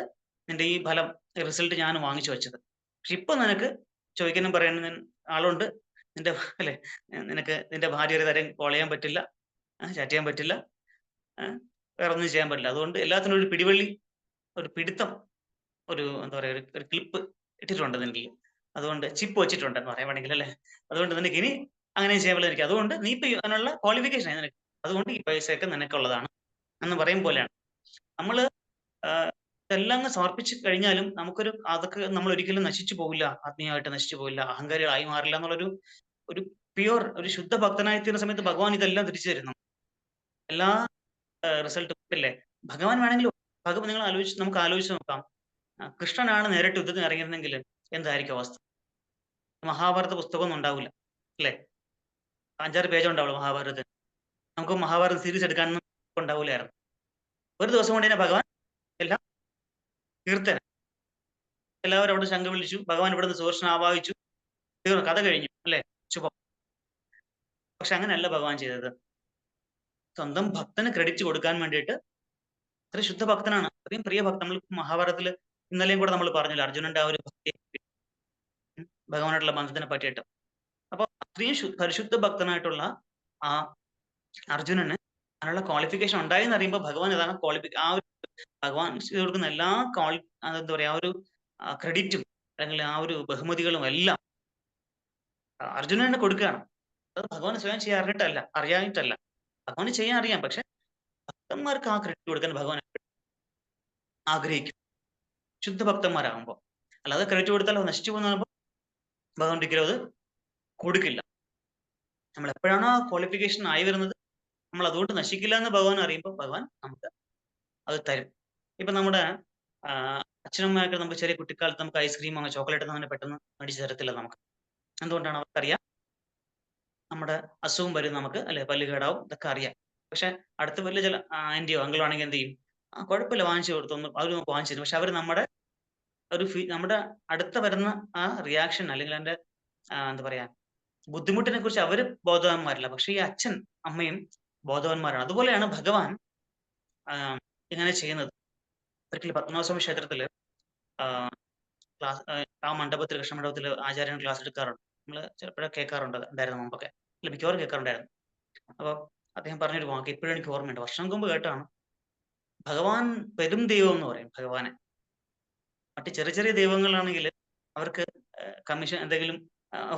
നിന്റെ ഈ ഫലം റിസൾട്ട് ഞാൻ വാങ്ങിച്ചു വെച്ചത്. പക്ഷെ ഇപ്പൊ നിനക്ക് ചോദിക്കാനും പറയാനും ആളുണ്ട്, നിന്റെ അല്ലെ, നിനക്ക് നിന്റെ ഭാര്യയുടെ തരം കോൾ ചെയ്യാൻ പറ്റില്ല, ചാറ്റ് ചെയ്യാൻ പറ്റില്ല, വേറെ ഒന്നും ചെയ്യാൻ പറ്റില്ല. അതുകൊണ്ട് എല്ലാത്തിനും ഒരു പിടിവള്ളി, ഒരു പിടുത്തം, ഒരു എന്താ പറയാ, ഒരു ക്ലിപ്പ് ഇട്ടിട്ടുണ്ട് നിനക്ക്. അതുകൊണ്ട് ചിപ്പ് വെച്ചിട്ടുണ്ട് എന്ന് പറയാൻ വേണമെങ്കിൽ അല്ലെ. അതുകൊണ്ട് നിനക്ക് ഇനി അങ്ങനെ ചെയ്യാൻ പറ്റില്ല എനിക്ക്. അതുകൊണ്ട് നീ ഇപ്പൊ അതിനുള്ള ക്വാളിഫിക്കേഷൻ ആയി നിനക്ക്, അതുകൊണ്ട് ഈ പൈസയൊക്കെ നിനക്കുള്ളതാണ് എന്ന് പറയും പോലെയാണ്. നമ്മള് ഇതെല്ലാം അങ്ങ് സമർപ്പിച്ച് കഴിഞ്ഞാലും അതൊക്കെ നമ്മൾ ഒരിക്കലും നശിച്ചു പോകില്ല, ആത്മീയമായിട്ട് നശിച്ചു പോകില്ല, അഹങ്കാരികളായി മാറില്ല എന്നുള്ളൊരു ഒരു പ്യുവർ, ഒരു ശുദ്ധ ഭക്തനായി തീരുന്ന സമയത്ത് ഭഗവാൻ ഇതെല്ലാം തിരിച്ചു തരുന്നു. എല്ലാ റിസൾട്ടും ഇല്ലേ. ഭഗവാൻ വേണമെങ്കിൽ നിങ്ങൾ നമുക്ക് ആലോചിച്ച് നോക്കാം. കൃഷ്ണനാണ് നേരിട്ട് യുദ്ധത്തിന് ഇറങ്ങിയിരുന്നെങ്കിൽ എന്തായിരിക്കും അവസ്ഥ? മഹാഭാരത പുസ്തകമൊന്നും ഉണ്ടാവില്ല അല്ലേ. 5-6 പേജ് ഉണ്ടാവുള്ളൂ മഹാഭാരതത്തിന്. നമുക്ക് മഹാഭാരത സീരീസ് എടുക്കാനൊന്നും ഉണ്ടാവില്ലായിരുന്നു. ഒരു ദിവസം കൊണ്ട് തന്നെ ഭഗവാൻ എല്ലാം തീർത്തന. എല്ലാവരും അവിടെ ശംഖ് വിളിച്ചു, ഭഗവാൻ ഇവിടുന്ന് സുദർശനം ആവാഹിച്ചു, തീർന്നു, കഥ കഴിഞ്ഞു അല്ലെ, ശുഭം. പക്ഷെ അങ്ങനെയല്ല ഭഗവാൻ ചെയ്തത്. സ്വന്തം ഭക്തന് ക്രെഡിറ്റ് കൊടുക്കാൻ വേണ്ടിയിട്ട്, അത്രയും ശുദ്ധ ഭക്തനാണ്, അത്രയും പ്രിയ ഭക്തൻ. നമ്മൾ മഹാഭാരതത്തില് ഇന്നലെയും കൂടെ നമ്മൾ പറഞ്ഞല്ലോ അർജുനന്റെ ആ ഒരു ഭക്തി, ഭഗവാനായിട്ടുള്ള ബന്ധത്തിനെ പറ്റിയിട്ട്. അപ്പൊ അത്രയും പരിശുദ്ധ ഭക്തനായിട്ടുള്ള ആ അർജുനന് അതിനുള്ള ക്വാളിഫിക്കേഷൻ ഉണ്ടായി എന്ന് അറിയുമ്പോൾ ഭഗവാൻ ഏതാണ് ആ ഒരു ഭഗവാൻ ചെയ്ത് കൊടുക്കുന്ന എല്ലാ എന്താ പറയാ, ആ ഒരു ക്രെഡിറ്റും അല്ലെങ്കിൽ ആ ഒരു ബഹുമതികളും എല്ലാം അർജുനന് കൊടുക്കുകയാണ്. അത് ഭഗവാൻ സ്വയം ചെയ്യാൻ അറിയാനിട്ടല്ല, ഭഗവാന് ചെയ്യാൻ അറിയാം. പക്ഷെ ഭക്തന്മാർക്ക് ആ ക്രെഡിറ്റ് കൊടുക്കാൻ ഭഗവാൻ ആഗ്രഹിക്കും, ശുദ്ധ ഭക്തന്മാരാകുമ്പോൾ. അല്ലാതെ ക്രെഡിറ്റ് കൊടുത്താൽ നശിച്ചു പോകുന്ന ഭഗവാൻ ഒരിക്കലും അത് കൊടുക്കില്ല. നമ്മൾ എപ്പോഴാണോ ആ ക്വാളിഫിക്കേഷൻ ആയി വരുന്നത്, നമ്മൾ അതുകൊണ്ട് നശിക്കില്ല എന്ന് ഭഗവാൻ അറിയുമ്പോൾ ഭഗവാൻ നമുക്ക് അത് തരും. ഇപ്പൊ നമ്മുടെ അച്ഛനമ്മയൊക്കെ നമുക്ക് ചെറിയ കുട്ടിക്കാലത്ത് നമുക്ക് ഐസ്ക്രീം അങ്ങനെ ചോക്ലേറ്റ് ഒന്നും അങ്ങനെ പെട്ടെന്ന് മേടിച്ച് തരത്തില്ല നമുക്ക്. എന്തുകൊണ്ടാണ്? അവർക്കറിയാം നമ്മുടെ അസുഖം വരും നമുക്ക്, അല്ലെ പല്ല് കേടാവും, ഇതൊക്കെ അറിയാം. പക്ഷെ അടുത്ത വലിയ ചില ആന്റിയോ അങ്കിളോ ആണെങ്കിൽ എന്ത് ചെയ്യും? കുഴപ്പമില്ല, വാങ്ങിച്ചു കൊടുത്തൊന്ന് അവർ നമുക്ക് വാങ്ങിച്ചു തരും. പക്ഷെ അവർ നമ്മുടെ നമ്മുടെ അടുത്ത വരുന്ന ആ റിയാക്ഷൻ അല്ലെങ്കിൽ അതിന്റെ എന്താ പറയാ ബുദ്ധിമുട്ടിനെ കുറിച്ച് അവര് ബോധവാന്മാരല്ല. പക്ഷെ ഈ അച്ഛൻ അമ്മയും ബോധവാന്മാരാണ്. അതുപോലെയാണ് ഭഗവാൻ ഇങ്ങനെ ചെയ്യുന്നത്. ഒരിക്കൽ പത്മനാഭസ്വാമി ക്ഷേത്രത്തില് ക്ലാസ് ആ മണ്ഡപത്തിൽ, കൃഷ്ണ മണ്ഡപത്തിൽ ആചാര്യൻ ക്ലാസ് എടുക്കാറുണ്ട്. നമ്മള് ചിലപ്പോഴൊക്കെ കേൾക്കാറുണ്ട്, ഉണ്ടായിരുന്നു മുമ്പൊക്കെ. അല്ല, മിക്കവാറും കേൾക്കാറുണ്ടായിരുന്നു. അപ്പൊ അദ്ദേഹം പറഞ്ഞൊരു വാക്ക് ഇപ്പോഴും എനിക്ക് ഓർമ്മയുണ്ട്. വർഷം മുമ്പ് കേട്ടാണ്. ഭഗവാൻ പെരും ദൈവം എന്ന് പറയും ഭഗവാനെ. മറ്റ് ചെറിയ ചെറിയ ദൈവങ്ങളാണെങ്കിൽ അവർക്ക് കമ്മീഷൻ എന്തെങ്കിലും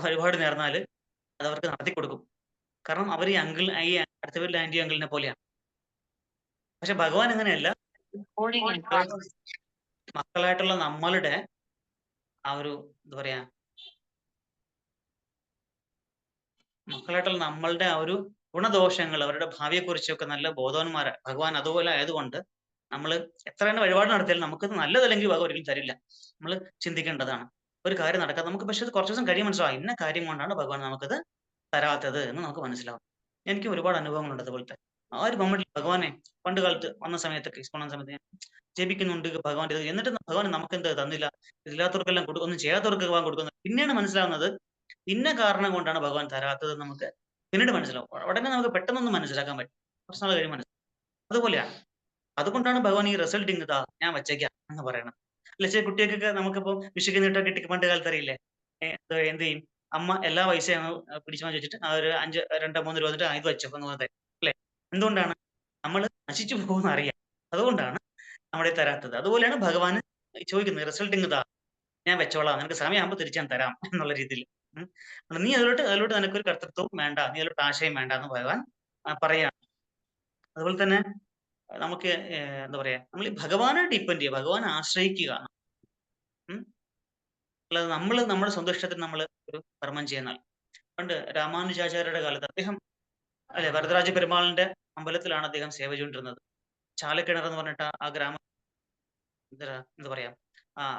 വഴിപാട് നേർന്നാല് അത് അവർക്ക് നടത്തി കൊടുക്കും. കാരണം അവർ ഈ അടുത്ത വീട്ടിലെ ആന്റി അങ്കിളിനെ പോലെയാണ്. പക്ഷെ ഭഗവാൻ അങ്ങനെയല്ല. മക്കളായിട്ടുള്ള നമ്മളുടെ ആ ഒരു എന്താ പറയാ മക്കളായിട്ടുള്ള നമ്മളുടെ ആ ഒരു ഗുണദോഷങ്ങൾ, അവരുടെ ഭാവിയെക്കുറിച്ചൊക്കെ നല്ല ബോധവാന്മാരാണ് ഭഗവാൻ. അതുപോലെ ആയതുകൊണ്ട് നമ്മൾ എത്ര തന്നെ വഴിപാട് നടത്തിയാലും നമുക്കത് നല്ലതല്ലെങ്കിൽ ഭഗവാൻ ഒരിക്കലും തരില്ല. നമ്മൾ ചിന്തിക്കേണ്ടതാണ്. ഒരു കാര്യം നടക്കാം നമുക്ക്, പക്ഷെ അത് കുറച്ച് ദിവസം കഴിയും മനസ്സിലാവും ഇന്ന കാര്യം കൊണ്ടാണ് ഭഗവാൻ നമുക്കത് തരാത്തത് എന്ന് നമുക്ക് മനസ്സിലാവും. എനിക്ക് ഒരുപാട് അനുഭവങ്ങളുണ്ട് അതുപോലത്തെ. ആ ഒരു മൊമെന്റിൽ ഭഗവാനെ പണ്ട് കാലത്ത് വന്ന സമയത്തൊക്കെ ഇസ്കോൺ വന്ന സമയത്ത് ഞാൻ ജപിക്കുന്നുണ്ട് ഭഗവാന്റെ ഇത്. എന്നിട്ട് ഭഗവാൻ നമുക്ക് എന്ത് തന്നില്ല? ഇല്ലാത്തവർക്കെല്ലാം കൊടുക്കും, ഒന്നും ചെയ്യാത്തവർക്ക് ഭഗവാൻ കൊടുക്കുന്നത്. പിന്നെയാണ് മനസ്സിലാവുന്നത് ഇന്ന കാരണം കൊണ്ടാണ് ഭഗവാൻ തരാത്തത് നമുക്ക് പിന്നീട് മനസ്സിലാവും. ഉടനെ നമുക്ക് പെട്ടെന്നൊന്നും മനസ്സിലാക്കാൻ പറ്റും. കുറച്ച് നാൾ കഴിയുമ്പോൾ മനസ്സിലാവും. അതുപോലെയാണ്. അതുകൊണ്ടാണ് ഭഗവാൻ ഈ റിസൾട്ടിങ് ഇതാ ഞാൻ വച്ചേക്കാം എന്ന് പറയണത്. അല്ല, ചില കുട്ടികൾക്കൊക്കെ നമുക്കിപ്പോ വിഷുക്ക് നീട്ടം കിട്ടി പണ്ട് കാലത്ത് അറിയില്ലേ? എന്ത് ചെയ്യും? അമ്മ എല്ലാ പൈസയും അങ്ങ് പിടിച്ചു മാറ്റി വെച്ചിട്ട് ആ ഒരു 5 2 3 രൂപ തന്നിട്ട് ഇത് വെച്ചോ എന്ന് പറഞ്ഞ് തരും. അല്ലേ? എന്തുകൊണ്ടാണ്? നമ്മൾ നശിച്ചു പോകുമെന്ന് അറിയാം. അതുകൊണ്ടാണ് നമ്മുടെ തരാത്തത്. അതുപോലെയാണ് ഭഗവാൻ ചോദിക്കുന്നത് റിസൾട്ടിങ് ഇതാ ഞാൻ വെച്ചോളാം. നിനക്ക് സമയമാകുമ്പോൾ തിരിച്ചു ഞാൻ തരാം എന്നുള്ള രീതിയിൽ. നീ അതിലോട്ട് നിനക്കൊരു കർത്തൃത്വവും വേണ്ട. നീ അതിലോട്ട് ആശയം വേണ്ട എന്ന് ഭഗവാൻ പറയാണ്. അതുപോലെ തന്നെ നമുക്ക് എന്താ പറയാ നമ്മൾ ഈ ഭഗവാനെ ഡിപ്പെൻഡ് ചെയ്യുക, ഭഗവാനെ ആശ്രയിക്കുക. ഉം. അല്ലാതെ നമ്മൾ നമ്മുടെ സ്വന്തം ഇഷ്ടത്തിന് നമ്മൾ ഒരു കർമ്മം ചെയ്യുന്നാൽ. പണ്ട് രാമാനുജാചാര്യരുടെ കാലത്ത് അദ്ദേഹം അല്ലെ വരദരാജ പെരുമാളിന്റെ അമ്പലത്തിലാണ് അദ്ദേഹം സേവ ചെയ്തുകൊണ്ടിരുന്നത്. ചാലക്കിണർ എന്ന് പറഞ്ഞിട്ട് ആ ഗ്രാമം എന്താ പറയാ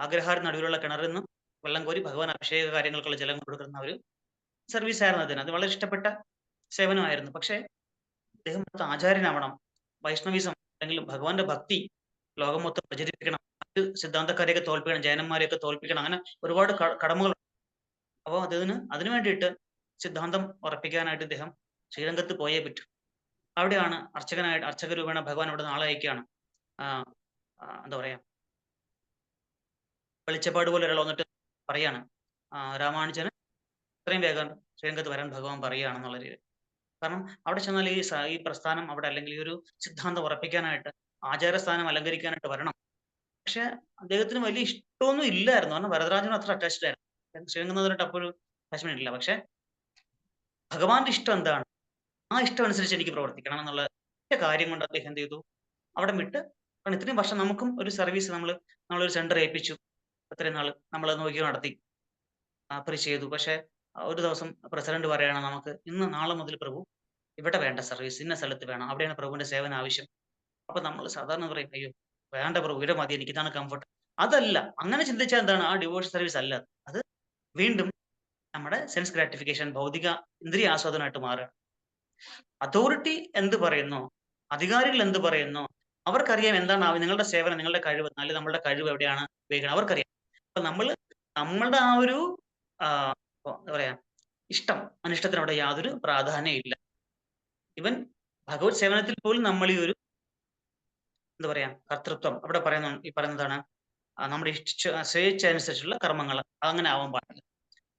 അഗ്രഹാര നടുവിലുള്ള കിണറിൽ നിന്ന് വെള്ളം കോരി ഭഗവാൻ അഭിഷേക കാര്യങ്ങൾക്കുള്ള ജലം കൊടുക്കുന്ന ഒരു സർവീസ് ആയിരുന്നു അതിന്. അത് വളരെ ഇഷ്ടപ്പെട്ട സേവനമായിരുന്നു. പക്ഷേ അദ്ദേഹം ആചാര്യനാവണം, വൈഷ്ണവിസം അല്ലെങ്കിൽ ഭഗവാന്റെ ഭക്തി ലോകം മൊത്തം പ്രചരിപ്പിക്കണം, മറ്റ് സിദ്ധാന്തക്കാരെയൊക്കെ തോൽപ്പിക്കണം, ജൈനന്മാരെയൊക്കെ തോൽപ്പിക്കണം, അങ്ങനെ ഒരുപാട് കടമകൾ. അപ്പോൾ അതിനു വേണ്ടിയിട്ട് സിദ്ധാന്തം ഉറപ്പിക്കാനായിട്ട് ഇദ്ദേഹം ശ്രീരംഗത്ത് പോയേ പറ്റൂ. അവിടെയാണ് അർച്ചക രൂപേണ ഭഗവാൻ അവിടെ നാളെ അയക്കുകയാണ്. എന്താ പറയാ വെളിച്ചപ്പാട് പോലെ ഒരാൾ വന്നിട്ട് പറയാണ് രാമാനുജന് ഇത്രയും വേഗം ശ്രീരംഗത്ത് വരാൻ ഭഗവാൻ പറയുകയാണെന്നുള്ള രീതി. കാരണം അവിടെ ചെന്നാൽ ഈ പ്രസ്ഥാനം അവിടെ അല്ലെങ്കിൽ ഈ ഒരു സിദ്ധാന്തം ഉറപ്പിക്കാനായിട്ട് ആചാരസ്ഥാനം അലങ്കരിക്കാനായിട്ട് വരണം. പക്ഷെ അദ്ദേഹത്തിന് വലിയ ഇഷ്ടമൊന്നും ഇല്ലായിരുന്നു. കാരണം വരദരാജനും അത്ര അറ്റാച്ച്ഡ് ആയിരുന്നു. ശ്രീരംഗനാഥനായിട്ട് അപ്പോൾ ഒരു അറ്റാച്ച്മെന്റ് ഇല്ല. പക്ഷെ ഭഗവാന്റെ ഇഷ്ടം എന്താണ്, ആ ഇഷ്ടം അനുസരിച്ച് എനിക്ക് പ്രവർത്തിക്കണം എന്നുള്ള ഒറ്റ കാര്യം കൊണ്ട് അദ്ദേഹം എന്ത് ചെയ്തു, അവിടെ വിട്ട്. കാരണം ഇത്രയും വർഷം നമുക്കും ഒരു സർവീസ് നമ്മളൊരു സെന്റർ ഏൽപ്പിച്ചു. അത്രയും നാൾ നമ്മൾ നോക്കി നടത്തി ചെയ്തു. പക്ഷെ ഒരു ദിവസം പ്രസിഡന്റ് പറയാണ് നമുക്ക് ഇന്ന് നാളെ മുതൽ പ്രഭു ഇവിടെ വേണ്ട സർവീസ്, ഇന്ന സ്ഥലത്ത് വേണം, അവിടെയാണ് പ്രഭുവിന്റെ സേവനം ആവശ്യം. അപ്പൊ നമ്മൾ സാധാരണ പറയും അയ്യോ വേണ്ട പ്രഭു ഇവിടെ മതി, എനിക്ക് ഇതാണ് കംഫർട്ട്. അതല്ല, അങ്ങനെ ചിന്തിച്ചാൽ എന്താണ്, ആ ഡിവോഴ്സ് സർവീസ് അല്ല അത്. വീണ്ടും നമ്മുടെ സെൻസ് ഗ്രാറ്റിഫിക്കേഷൻ, ഭൗതിക ഇന്ദ്രിയ ആസ്വാദനമായിട്ട് മാറുക. അതോറിറ്റി എന്ത് പറയുന്നു, അധികാരികൾ എന്ത് പറയുന്നു, അവർക്കറിയാം എന്താണ് നിങ്ങളുടെ സേവനം, നിങ്ങളുടെ കഴിവ്, അല്ലെങ്കിൽ നമ്മളുടെ കഴിവ് എവിടെയാണ് ഉപയോഗിക്കണം അവർക്കറിയാം. അപ്പൊ നമ്മളുടെ ആ ഒരു എന്താ പറയാ ഇഷ്ടം അനിഷ്ടത്തിന് അവിടെ യാതൊരു പ്രാധാന്യം ഇല്ല. ഇവൻ ഭഗവത് സേവനത്തിൽ പോലും നമ്മൾ ഈ ഒരു എന്താ പറയാ കർത്തൃത്വം അവിടെ പറയുന്നതാണ് നമ്മുടെ സ്വേച്ഛ അനുസരിച്ചുള്ള കർമ്മങ്ങൾ അങ്ങനെ ആവാൻ പാടില്ല.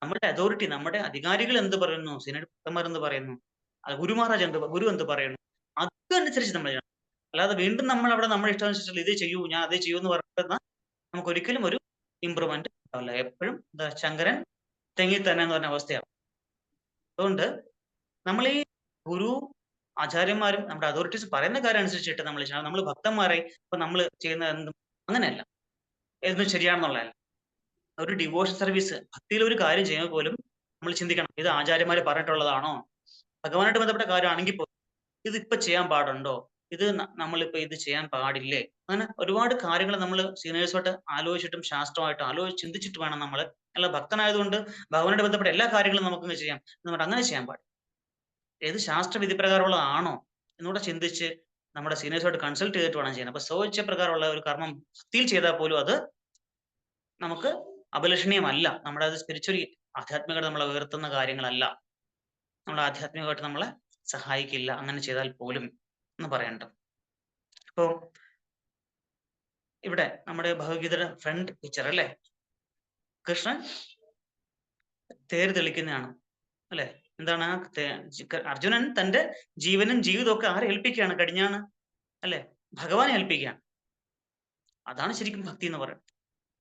നമ്മുടെ അതോറിറ്റി, നമ്മുടെ അധികാരികൾ എന്ത് പറയുന്നു, സീനിയർ ഭക്തന്മാർ എന്ത് പറയുന്നു, ഗുരു എന്ത് പറയുന്നു, അതനുസരിച്ച് നമ്മൾ ചെയ്യണം. അല്ലാതെ വീണ്ടും നമ്മൾ അവിടെ നമ്മുടെ ഇഷ്ടം അനുസരിച്ചുള്ള ഇത് ചെയ്യൂ ഞാൻ അതേ ചെയ്യൂ എന്ന് പറഞ്ഞാൽ നമുക്ക് ഒരിക്കലും ഒരു ഇമ്പ്രൂവ്മെന്റ് ഉണ്ടാവില്ല. എപ്പോഴും ശങ്കരൻ തെങ്ങി തന്നെ എന്ന് പറഞ്ഞ അവസ്ഥയാണ്. അതുകൊണ്ട് നമ്മൾ ഈ ഗുരു ആചാര്യന്മാരും നമ്മുടെ അതോറിറ്റീസ് പറയുന്ന കാര്യം അനുസരിച്ചിട്ട് നമ്മൾ ഭക്തന്മാരെ ഇപ്പൊ നമ്മൾ ചെയ്യുന്ന എന്തും അങ്ങനെയല്ല, എന്തും ശരിയാണെന്നുള്ളതല്ല. ഒരു ഡിവോഷൻ സർവീസ് ഭക്തിയിൽ ഒരു കാര്യം ചെയ്യുമ്പോൾ പോലും നമ്മൾ ചിന്തിക്കണം ഇത് ആചാര്യന്മാർ പറഞ്ഞിട്ടുള്ളതാണോ, ഭഗവാനായിട്ട് ബന്ധപ്പെട്ട കാര്യമാണെങ്കിൽ പോലും ഇതിപ്പോ ചെയ്യാൻ പാടുണ്ടോ, ഇത് നമ്മളിപ്പോ ഇത് ചെയ്യാൻ പാടില്ലേ, അങ്ങനെ ഒരുപാട് കാര്യങ്ങൾ നമ്മൾ സീനിയേഴ്സോട്ട് ആലോചിച്ചിട്ടും ശാസ്ത്രമായിട്ടും ചിന്തിച്ചിട്ട് വേണം നമ്മൾ. അല്ല, ഭക്തനായതുകൊണ്ട് ഭഗവാനോട് ബന്ധപ്പെട്ട എല്ലാ കാര്യങ്ങളും നമുക്കങ്ങ് ചെയ്യാം എന്ന് പറഞ്ഞിട്ട് അങ്ങനെ ചെയ്യാൻ പാടില്ല. ഏത് ശാസ്ത്രവിധി പ്രകാരമുള്ളതാണോ എന്നൂടെ ചിന്തിച്ച് നമ്മുടെ സീനിയേഴ്സോട് കൺസൾട്ട് ചെയ്തിട്ട് വേണം ചെയ്യാൻ. അപ്പൊ സ്വഇച്ഛ പ്രകാരമുള്ള ഒരു കർമ്മം ഭക്തിയിൽ ചെയ്താൽ പോലും അത് നമുക്ക് അഭിലഷണീയമല്ല. നമ്മുടെ അത് സ്പിരിച്വലി ആധ്യാത്മികത നമ്മളെ ഉയർത്തുന്ന കാര്യങ്ങളല്ല. നമ്മളെ ആധ്യാത്മികമായിട്ട് നമ്മളെ സഹായിക്കില്ല അങ്ങനെ ചെയ്താൽ പോലും എന്ന് പറയണ്ട. ഇപ്പോ ഇവിടെ നമ്മുടെ ഭഗവത്ഗീതയുടെ ഫ്രണ്ട് പിക്ചർ അല്ലേ, കൃഷ്ണൻ തേര് തെളിക്കുന്നതാണ് അല്ലെ. എന്താണ് അർജുനൻ തന്റെ ജീവനും ജീവിതവും ഒക്കെ ആരെ ഏൽപ്പിക്കുകയാണ്? കടിഞ്ഞാണ് അല്ലെ, ഭഗവാനെ ഏൽപ്പിക്കുകയാണ്. അതാണ് ശരിക്കും ഭക്തി എന്ന് പറയുന്നത്.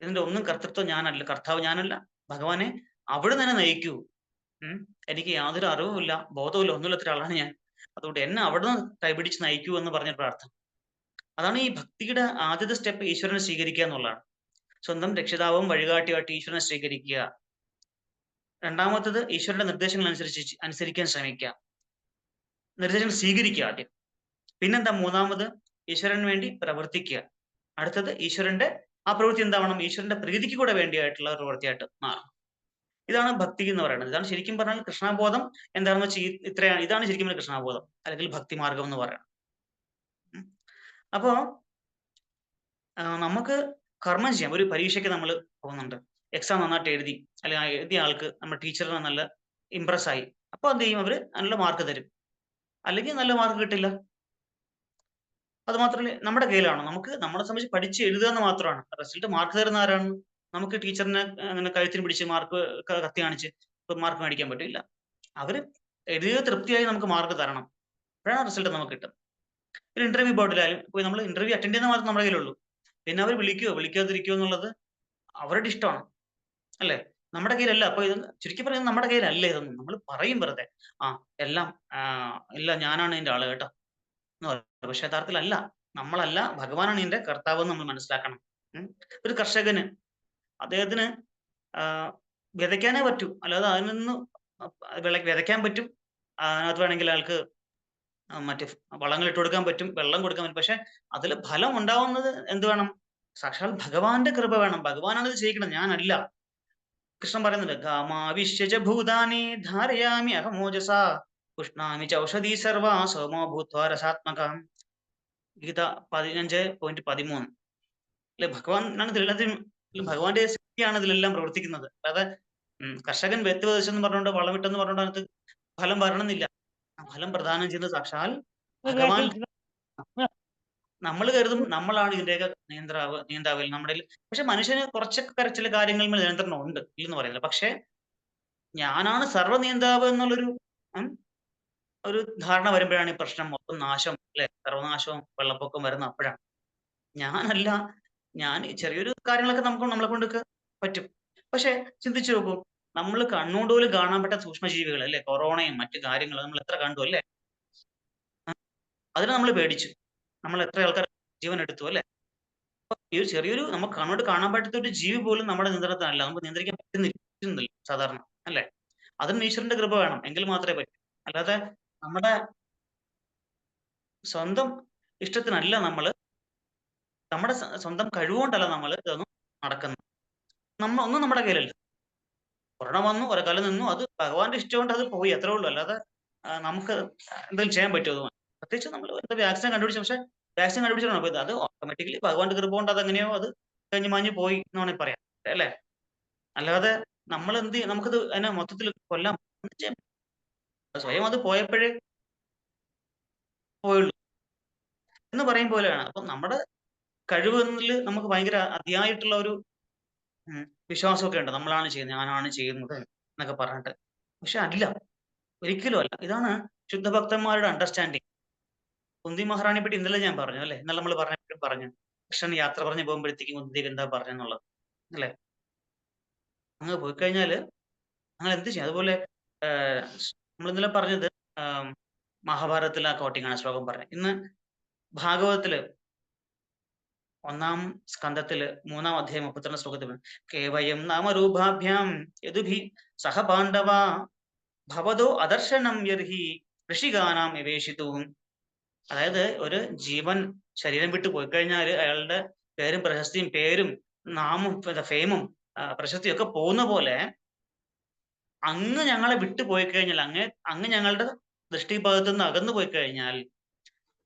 ഇതിന്റെ ഒന്നും കർത്തൃത്വം ഞാനല്ല, കർത്താവ് ഞാനല്ല, ഭഗവാനെ അവിടെ തന്നെ നയിക്കൂ. എനിക്ക് യാതൊരു അറിവുമില്ല, ബോധവുമില്ല, ഒന്നുമില്ലാത്ത ഒരാളാണ് ഞാൻ. അതുകൊണ്ട് എന്നെ അവിടെ നിന്ന് കൈപിടിച്ച് നയിക്കൂ എന്ന് പറഞ്ഞ പ്രാർത്ഥന. അതാണ് ഈ ഭക്തിയുടെ ആദ്യത്തെ സ്റ്റെപ്പ്, ഈശ്വരനെ സ്വീകരിക്കുക എന്നുള്ളതാണ്. സ്വന്തം രക്ഷിതാവും വഴികാട്ടിയായിട്ട് ഈശ്വരനെ സ്വീകരിക്കുക. രണ്ടാമത്തത് ഈശ്വരന്റെ നിർദ്ദേശങ്ങൾ അനുസരിക്കാൻ ശ്രമിക്കുക, നിർദ്ദേശങ്ങൾ സ്വീകരിക്കുക ആദ്യം. പിന്നെന്താ മൂന്നാമത്, ഈശ്വരന് വേണ്ടി പ്രവർത്തിക്കുക. അടുത്തത് ഈശ്വരന്റെ ആ പ്രവൃത്തി എന്താവണം, ഈശ്വരന്റെ പ്രീതിക്ക് കൂടെ വേണ്ടിയായിട്ടുള്ള ഒരു പ്രവൃത്തിയായിട്ട് മാറും. ഇതാണ് ഭക്തി എന്ന് പറയുന്നത്. ഇതാണ് ശരിക്കും പറഞ്ഞാൽ കൃഷ്ണബോധം എന്താണെന്ന് വെച്ചാൽ ഇത്രയാണ്. ഇതാണ് ശരിക്കും കൃഷ്ണബോധം അല്ലെങ്കിൽ ഭക്തി മാർഗം എന്ന് പറയുന്നത്. അപ്പോ നമുക്ക് കർമ്മം ചെയ്യാം. ഒരു പരീക്ഷയ്ക്ക് നമ്മൾ പോകുന്നുണ്ട്, എക്സാം നന്നായിട്ട് എഴുതി, അല്ലെങ്കിൽ എഴുതിയ ആൾക്ക് നമ്മുടെ ടീച്ചറിനെ നല്ല ഇംപ്രസ് ആയി, അപ്പൊ എന്ത് ചെയ്യും, അവര് നല്ല മാർക്ക് തരും. അല്ലെങ്കിൽ നല്ല മാർക്ക് കിട്ടില്ല. അത് മാത്രമല്ല നമ്മുടെ കയ്യിലാണോ, നമുക്ക് നമ്മളെ സംബന്ധിച്ച് പഠിച്ച് എഴുതുക എന്ന് മാത്രമാണ്. റിസൾട്ട് മാർക്ക് തരുന്ന ആരാണ്? നമുക്ക് ടീച്ചറിനെ അങ്ങനെ കഴുത്തിന് പിടിച്ച് മാർക്ക് കത്തി കാണിച്ച് മാർക്ക് മേടിക്കാൻ പറ്റില്ല. അവര് എഴുതിയ തൃപ്തിയായി നമുക്ക് മാർക്ക് തരണം, അപ്പോഴാണ് റിസൾട്ട് നമുക്ക് കിട്ടും. ഒരു ഇന്റർവ്യൂ ബോർഡിലായാലും പോയി നമ്മൾ ഇന്റർവ്യൂ അറ്റൻഡ് ചെയ്യുന്ന മാത്രം നമ്മുടെ കയ്യിലുള്ളൂ. പിന്നെ അവർ വിളിക്കുവോ വിളിക്കാതിരിക്കുവോ എന്നുള്ളത് അവരുടെ ഇഷ്ടമാണ് അല്ലേ, നമ്മുടെ കയ്യിലല്ല. അപ്പൊ ഇത് ചുരുക്കി പറയുന്നത് നമ്മുടെ കയ്യിലല്ല. ഇതൊന്നും നമ്മൾ പറയും വെറുതെ, എല്ലാം ഇല്ല ഞാനാണ് ഇതിന്റെ ആള് കേട്ടോ എന്ന് പറയും. പക്ഷെ യഥാർത്ഥത്തിലല്ല, നമ്മളല്ല, ഭഗവാനാണ് ഇതിന്റെ കർത്താവ് എന്ന് നമ്മൾ മനസ്സിലാക്കണം. ഒരു കർഷകന് അദ്ദേഹത്തിന് വിതയ്ക്കാനേ പറ്റൂ, അല്ലാതെ അതിൽ നിന്ന് വിതയ്ക്കാൻ പറ്റും, അതിനകത്ത് വേണമെങ്കിൽ അയാൾക്ക് മറ്റേ വളങ്ങൾ ഇട്ട് കൊടുക്കാൻ പറ്റും, വെള്ളം കൊടുക്കാൻ പറ്റും. പക്ഷെ അതിൽ ഫലം ഉണ്ടാവുന്നത് എന്ത് വേണം? സാക്ഷാൽ ഭഗവാന്റെ കൃപ വേണം. ഭഗവാനാണ് ഇത് ചെയ്യിക്കണം, ഞാനല്ല. കൃഷ്ണൻ പറയുന്നുണ്ട്, ഗാമാവിശ്യ ഭൂതാനി ധാരയാമി അഹമോജസ പുഷ്ണാമി ചൗഷധി സർവ സോമോ ഭൂത്വാ രസാത്മകം. ഗീത 15:13 അല്ലെ. ഭഗവാനാണ് ഇതിലെല്ലാത്തിനും, ഭഗവാന്റെ ശക്തിയാണ് ഇതിലെല്ലാം പ്രവർത്തിക്കുന്നത്. അല്ലാതെ കർഷകൻ വെത്ത് വിതച്ചെന്ന് പറഞ്ഞുകൊണ്ട് വളമിട്ടെന്ന് പറഞ്ഞുകൊണ്ട് അതിനകത്ത് ഫലം വരണമെന്നില്ല. ഫലം പ്രദാനം ചെയ്യുന്നത് സാക്ഷാൽ ഭഗവാൻ. നമ്മൾ കരുതും നമ്മളാണ് ഇതിന്റെയൊക്കെ നിയന്താവിൽ നമ്മുടെ. പക്ഷെ മനുഷ്യന് കുറച്ചൊക്കെ ചില കാര്യങ്ങളിൽ നിയന്ത്രണം ഉണ്ട് ഇല്ലെന്ന് പറയുന്നില്ല. പക്ഷെ ഞാനാണ് സർവ്വനിയന്താവ് എന്നുള്ളൊരു ഒരു ധാരണ വരുമ്പോഴാണ് ഈ പ്രശ്നം മൊത്തം നാശം അല്ലെ, സർവനാശവും വെള്ളപ്പൊക്കം വരുന്ന അപ്പോഴാണ്. ഞാനല്ല, ഞാൻ ചെറിയൊരു കാര്യങ്ങളൊക്കെ നമ്മളെ കൊണ്ടൊക്കെ പറ്റും. പക്ഷെ ചിന്തിച്ചു നോക്കൂ, നമ്മൾ കണ്ണുകൊണ്ട് പോലും കാണാൻ പറ്റാത്ത സൂക്ഷ്മജീവികൾ അല്ലെ, കൊറോണയും മറ്റു കാര്യങ്ങളും നമ്മൾ എത്ര കണ്ടു അല്ലെ. അതിനെ നമ്മൾ പേടിച്ചു, നമ്മൾ എത്ര ആൾക്കാർ ജീവൻ എടുത്തു അല്ലെ. ഈ ഒരു ചെറിയൊരു നമുക്ക് കണ്ണോട് കാണാൻ പറ്റാത്ത ഒരു ജീവി പോലും നമ്മുടെ നിയന്ത്രണത്തിനല്ല, നമുക്ക് നിയന്ത്രിക്കാൻ പറ്റുന്നില്ല സാധാരണ അല്ലെ. അതിന് ഈശ്വരന്റെ കൃപ വേണം, എങ്കിൽ മാത്രമേ പറ്റൂ. അല്ലാതെ നമ്മുടെ സ്വന്തം ഇഷ്ടത്തിനല്ല, നമ്മുടെ സ്വന്തം കഴിവുകൊണ്ടല്ല നമ്മൾ ഇതൊന്നും നടക്കുന്നത്. ഒന്നും നമ്മുടെ കയ്യിലല്ല. കൊറോണ വന്നു, കുറെ കാലം നിന്നു, അത് ഭഗവാന്റെ ഇഷ്ടം കൊണ്ട് അത് പോയി, അത്രേ ഉള്ളൂ. അല്ലാതെ നമുക്ക് എന്തെങ്കിലും ചെയ്യാൻ പറ്റുമോ? പ്രത്യേകിച്ച് നമ്മൾ എന്താ വാക്സിൻ കണ്ടുപിടിച്ചു, പക്ഷെ വാക്സിൻ കണ്ടുപിടിച്ചാണോ പോയത്? അത് ഓട്ടോമാറ്റിക്കലി ഭഗവാന്റെ കൃപ കൊണ്ട് അതെങ്ങനെയോ അത് കഴിഞ്ഞ് മാഞ്ഞ് പോയി എന്ന് വേണമെങ്കിൽ പറയാം അല്ലേ. അല്ലാതെ നമ്മൾ നമുക്കത് അതിനെ മൊത്തത്തിൽ കൊല്ലാൻ ചെയ്യാൻ, സ്വയം അത് പോയപ്പോഴേ പോയുള്ളൂ എന്ന് പറയും പോലെയാണ്. അപ്പൊ നമ്മുടെ കഴിവെന്നിൽ നമുക്ക് ഭയങ്കര അതിയായിട്ടുള്ള ഒരു വിശ്വാസമൊക്കെ ഉണ്ട്. നമ്മളാണ് ചെയ്യുന്നത്, ഞാനാണ് ചെയ്യുന്നത് എന്നൊക്കെ പറഞ്ഞിട്ട്. പക്ഷെ അല്ല, ഒരിക്കലും അല്ല. ഇതാണ് ശുദ്ധഭക്തന്മാരുടെ അണ്ടർസ്റ്റാൻഡിങ്. കുന്തി മഹാറാണിയെ പറ്റി ഇന്നലെ ഞാൻ പറഞ്ഞു അല്ലെ, ഇന്നലെ നമ്മൾ പറഞ്ഞപ്പോഴും പറഞ്ഞു, കൃഷ്ണൻ യാത്ര പറഞ്ഞു പോകുമ്പോഴത്തേക്കും കുന്തിക്ക് എന്താ പറഞ്ഞെന്നുള്ളത് അല്ലെ. അങ്ങ് പോയി കഴിഞ്ഞാല് നിങ്ങൾ എന്ത് ചെയ്യും? അതുപോലെ നമ്മൾ ഇന്നലെ പറഞ്ഞത് മഹാഭാരതത്തിലെ ആ കോട്ടിങ്ങാണ് ശ്ലോകം പറഞ്ഞത്. ഇന്ന് ഭാഗവതത്തില് 1-ാം സ്കന്ധത്തില് 3-ാം അധ്യായം 32 ശ്ലോകത്തിൽ കേവയം നാമരൂപാഭ്യാം യദുഭി സഹ പാണ്ഡവ ഭവതോ അദർശനം യർഹി ഋഷികാനാം നിവേശിതും അതായത് ഒരു ജീവൻ ശരീരം വിട്ട് പോയി കഴിഞ്ഞാൽ അയാളുടെ പേരും നാമും ഫെയിമും പ്രശസ്തിയും ഒക്കെ പോകുന്ന പോലെ അങ്ങ് ഞങ്ങളെ വിട്ടു പോയി കഴിഞ്ഞാൽ അങ്ങ് ഞങ്ങളുടെ ദൃഷ്ടിഭാഗത്ത് നിന്ന് അകന്നു പോയി കഴിഞ്ഞാൽ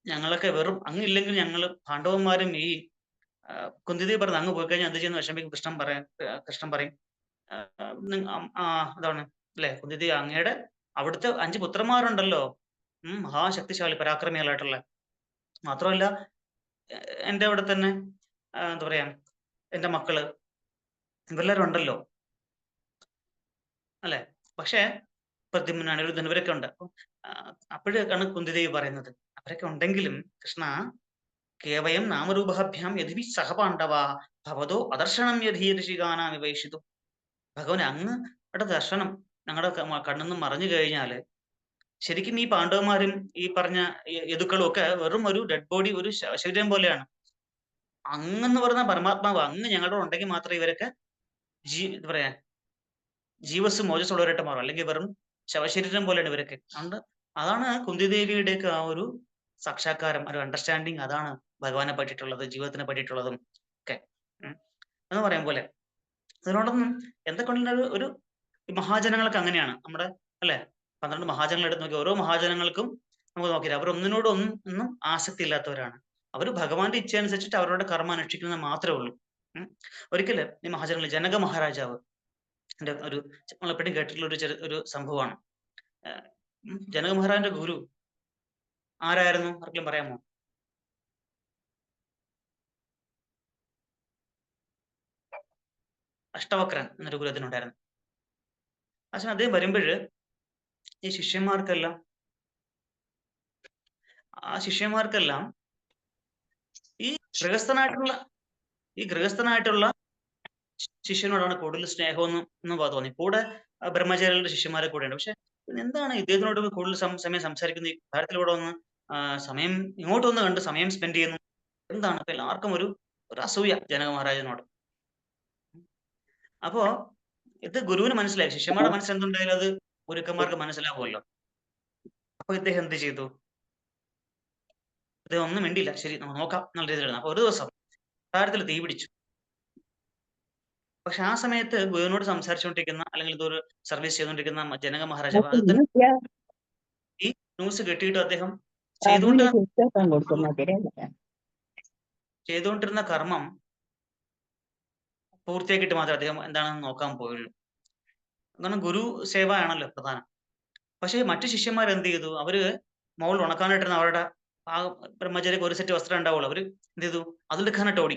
ഞങ്ങളൊക്കെ വെറും അങ്ങില്ലെങ്കിൽ ഞങ്ങൾ പാണ്ഡവന്മാരും ഈ കുന്തിദേവി പറഞ്ഞ് അങ്ങ് പോയി കഴിഞ്ഞാൽ എന്ത് ചെയ്യുന്ന വിഷമിക്കും കൃഷ്ണൻ പറയും അതാണ് അല്ലെ കുന്തിദേവി അങ്ങയുടെ അവിടുത്തെ 5 പുത്രന്മാരുണ്ടല്ലോ മഹാശക്തിശാലി പരാക്രമികളായിട്ടുള്ള, മാത്രമല്ല എന്റെ അവിടെ തന്നെ എന്താ പറയാ എന്റെ മക്കള് ഇവരെല്ലാവരും ഉണ്ടല്ലോ അല്ലെ. പക്ഷേ പ്രദ്യുമ്നൻ അനിരുദ്ധൻ ഇവരൊക്കെ ഉണ്ട്. അപ്പോഴാണ് കുന്തിദേവി പറയുന്നത് അവരൊക്കെ ഉണ്ടെങ്കിലും കൃഷ്ണ കേവയം നാമരൂപാഭ്യാം യഥി സഹപാണ്ഡവ ഭവതോ അദർശനം യഥീർഷികാനാം വിവേഷിതു. ഭഗവാൻ അങ്ങയുടെ ദർശനം ഞങ്ങളുടെ കണ്ണിന്നും മറഞ്ഞു കഴിഞ്ഞാല് ശരിക്കും ഈ പാണ്ഡവന്മാരും ഈ പറഞ്ഞ യദുക്കളും ഒക്കെ വെറും ഒരു ഡെഡ് ബോഡി, ഒരു ശരീരം പോലെയാണ്. അങ്ങെന്ന് പറയുന്ന പരമാത്മാവ് അങ്ങ് ഞങ്ങളുടെ ഉണ്ടെങ്കിൽ മാത്രമേ ഇവരൊക്കെ എന്താ പറയാ ജീവസ് മോജസ്സുള്ളവരായിട്ട് മാറും. അല്ലെങ്കിൽ വെറും ശവശരീരം പോലെയാണ് ഇവരൊക്കെ. അതുകൊണ്ട് അതാണ് കുന്തിദേവിയുടെയൊക്കെ ആ ഒരു സാക്ഷാത്കാരം, ഒരു അണ്ടർസ്റ്റാൻഡിങ്. അതാണ് ഭഗവാനെ പറ്റിയിട്ടുള്ളത്, ജീവിതത്തിനെ പറ്റിയിട്ടുള്ളതും ഒക്കെ എന്ന് പറയും പോലെ. അതിനോടൊന്നും എന്തൊക്കെ ഒരു മഹാജനങ്ങൾക്ക് അങ്ങനെയാണ് നമ്മുടെ അല്ലെ. 12 മഹാജനങ്ങൾ എടുത്ത് നോക്കി, ഓരോ മഹാജനങ്ങൾക്കും നമുക്ക് നോക്കിയാൽ അവരൊന്നിനോട് ഒന്നും ആസക്തി ഇല്ലാത്തവരാണ്. അവർ ഭഗവാന്റെ ഇച്ഛ അനുസരിച്ചിട്ട് അവരുടെ കർമ്മം അനുഷ്ഠിക്കുന്നത് മാത്രമേ ഉള്ളൂ. ഒരിക്കല് ഈ മഹാജനങ്ങൾ ജനക മഹാരാജാവ് ഒരു നമ്മളെപ്പോഴും കേട്ടിട്ടുള്ള ഒരു സംഭവമാണ്. ജനക മഹാരാജന്റെ ഗുരു ആരായിരുന്നു ആർക്കെങ്കിലും പറയാമോ? അഷ്ടവക്രൻ എന്നൊരു ഗുരു അതിനുണ്ടായിരുന്നു. പക്ഷെ അദ്ദേഹം വരുമ്പോഴ് ഈ ശിഷ്യന്മാർക്കെല്ലാം ഈ ഗൃഹസ്ഥനായിട്ടുള്ള ശിഷ്യനോടാണ് കൂടുതൽ സ്നേഹമെന്ന് തോന്നി. കൂടെ ബ്രഹ്മചാരികളുടെ ശിഷ്യന്മാരെ കൂടെ ഉണ്ട്. പക്ഷെ എന്താണ് ഇദ്ദേഹത്തിനോട് കൂടുതൽ സമയം സംസാരിക്കുന്നത്, ഈ കാര്യത്തിലൂടെ വന്ന് സമയം ഇങ്ങോട്ട് വന്ന് കണ്ട് സമയം സ്പെൻഡ് ചെയ്യുന്നു, എന്താണ്? ഇപ്പൊ എല്ലാവർക്കും ഒരു അസൂയ ജനക മഹാരാജനോട്. അപ്പോ ഇത് ഗുരുവിന് മനസ്സിലായി, ശിഷ്യന്മാരുടെ മനസ്സിലെന്തുണ്ടായാലും അത് ഗുരുക്കന്മാർക്ക് മനസ്സിലാവുമല്ലോ. അപ്പൊ ഇദ്ദേഹം എന്ത് ചെയ്തു? ഇദ്ദേഹം ഒന്നും മിണ്ടിയില്ല. ശരി, നമുക്ക് നോക്കാം എന്നുള്ള രീതിയിലാണ്. അപ്പൊ ഒരു ദിവസം കാര്യത്തിൽ തീ പിടിച്ചു. പക്ഷെ ആ സമയത്ത് ഗുരുവിനോട് സംസാരിച്ചുകൊണ്ടിരിക്കുന്ന, അല്ലെങ്കിൽ ഇതൊരു സർവീസ് ചെയ്തുകൊണ്ടിരിക്കുന്ന ജനക മഹാരാജാവ് അത് തന്നെ ഈ ന്യൂസ് കെട്ടിയിട്ട് അദ്ദേഹം ചെയ്തുകൊണ്ടിരുന്ന കർമ്മം പൂർത്തിയാക്കിയിട്ട് മാത്രമേ അദ്ദേഹം എന്താണെന്ന് നോക്കാൻ പോയുള്ളൂ. കാരണം ഗുരു സേവ ആണല്ലോ പ്രധാനം. പക്ഷേ മറ്റു ശിഷ്യന്മാർ എന്ത് ചെയ്തു? അവര് മുകളിൽ ഉണക്കാനായിട്ടിരുന്ന അവരുടെ ആ ബ്രഹ്മചാരിക്ക് ഒരു സെറ്റ് വസ്ത്രം ഉണ്ടാവുള്ളൂ. അവര് എന്ത് ചെയ്തു? അതെടുക്കാനായിട്ട് ഓടി.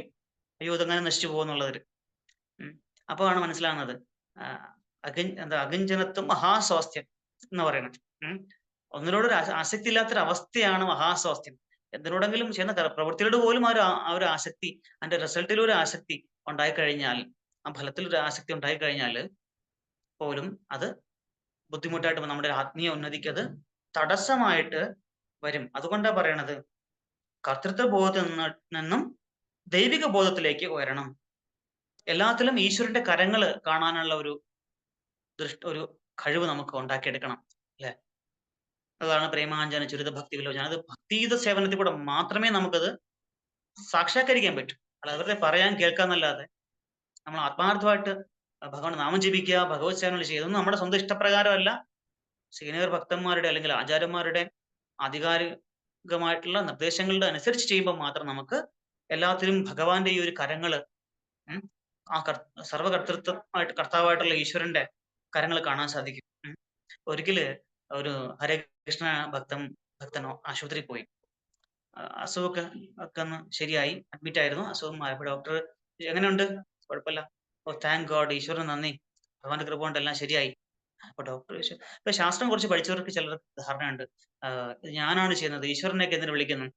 അയ്യോ, ഇതെങ്ങനെ നശിച്ചു പോകുന്നുള്ളവര്. അപ്പോഴാണ് മനസ്സിലാകുന്നത് അകിഞ്ചനത്വം മഹാസ്വാസ്ഥ്യം എന്ന് പറയുന്നത്. ഒന്നിനോടൊരു ആസക്തി ഇല്ലാത്തൊരു അവസ്ഥയാണ് മഹാസ്വാസ്ഥ്യം. എന്തിനോടെങ്കിലും ചെയ്യുന്ന പ്രവൃത്തിയോട് പോലും ആ ഒരു ആസക്തി, അതിന്റെ റിസൾട്ടിൽ ഒരു ആസക്തി ഉണ്ടായിക്കഴിഞ്ഞാൽ, ആ ഫലത്തിൽ ഒരു ആസക്തി ഉണ്ടായിക്കഴിഞ്ഞാൽ പോലും അത് ബുദ്ധിമുട്ടായിട്ട് നമ്മുടെ ആത്മീയ ഉന്നതിക്ക് അത് തടസ്സമായിട്ട് വരും. അതുകൊണ്ടാണ് പറയണത് കർത്തൃത്വ ബോധത്തിൽ നിന്നും ദൈവിക ബോധത്തിലേക്ക് ഉയരണം. എല്ലാത്തിലും ഈശ്വരന്റെ കരങ്ങൾ കാണാനുള്ള ഒരു കഴിവ് നമുക്ക് ഉണ്ടാക്കിയെടുക്കണം, അല്ലെ? അതാണ് പ്രേമാഞ്ജന ചുരിത ഭക്തി വിലോചന. അത് ഭക്തിയുത സേവനത്തിൽ കൂടെ മാത്രമേ നമുക്കത് സാക്ഷാത്കരിക്കാൻ പറ്റൂ. അല്ലാതെ വെറുതെ പറയാൻ കേൾക്കാന്നല്ലാതെ നമ്മൾ ആത്മാർത്ഥമായിട്ട് ഭഗവാൻ നാമം ജപിക്കുക, ഭഗവത് സേവനങ്ങൾ ചെയ്യുക, ഇതൊന്നും നമ്മുടെ സ്വന്തം ഇഷ്ടപ്രകാരമല്ല. സീനിയർ ഭക്തന്മാരുടെ അല്ലെങ്കിൽ ആചാര്യന്മാരുടെ ആധികാരികമായിട്ടുള്ള നിർദ്ദേശങ്ങളുടെ അനുസരിച്ച് ചെയ്യുമ്പോൾ മാത്രം നമുക്ക് എല്ലാത്തിലും ഭഗവാന്റെ ഈ ഒരു കരങ്ങള്, ആ സർവകർത്തൃത്വമായിട്ട് കർത്താവായിട്ടുള്ള ഈശ്വരന്റെ കരങ്ങൾ കാണാൻ സാധിക്കും. ഒരിക്കല് ഒരു ഹരേ കൃഷ്ണ ഭക്തനോ ആശുപത്രിയിൽ പോയി. അസുഖമൊക്കെ ഒന്ന് ശരിയായി, അഡ്മിറ്റ് ആയിരുന്നു. അസുഖം മാറിയപ്പോൾ ഡോക്ടർ എങ്ങനെയുണ്ട്? കുഴപ്പമില്ല. ഓ താങ്ക് ഗോഡ്, ഈശ്വരന് നന്ദി, ഭഗവാന്റെ കൃപ കൊണ്ട് എല്ലാം ശരിയായി. അപ്പൊ ഡോക്ടർ ചോദിച്ചു, ഇപ്പൊ ശാസ്ത്രം കുറച്ച് പഠിച്ചവർക്ക് ചിലർക്ക് ധാരണയുണ്ട്, ഞാനാണ് ചെയ്യുന്നത്, ഈശ്വരനെയൊക്കെ എന്തിനു വിളിക്കുന്നു?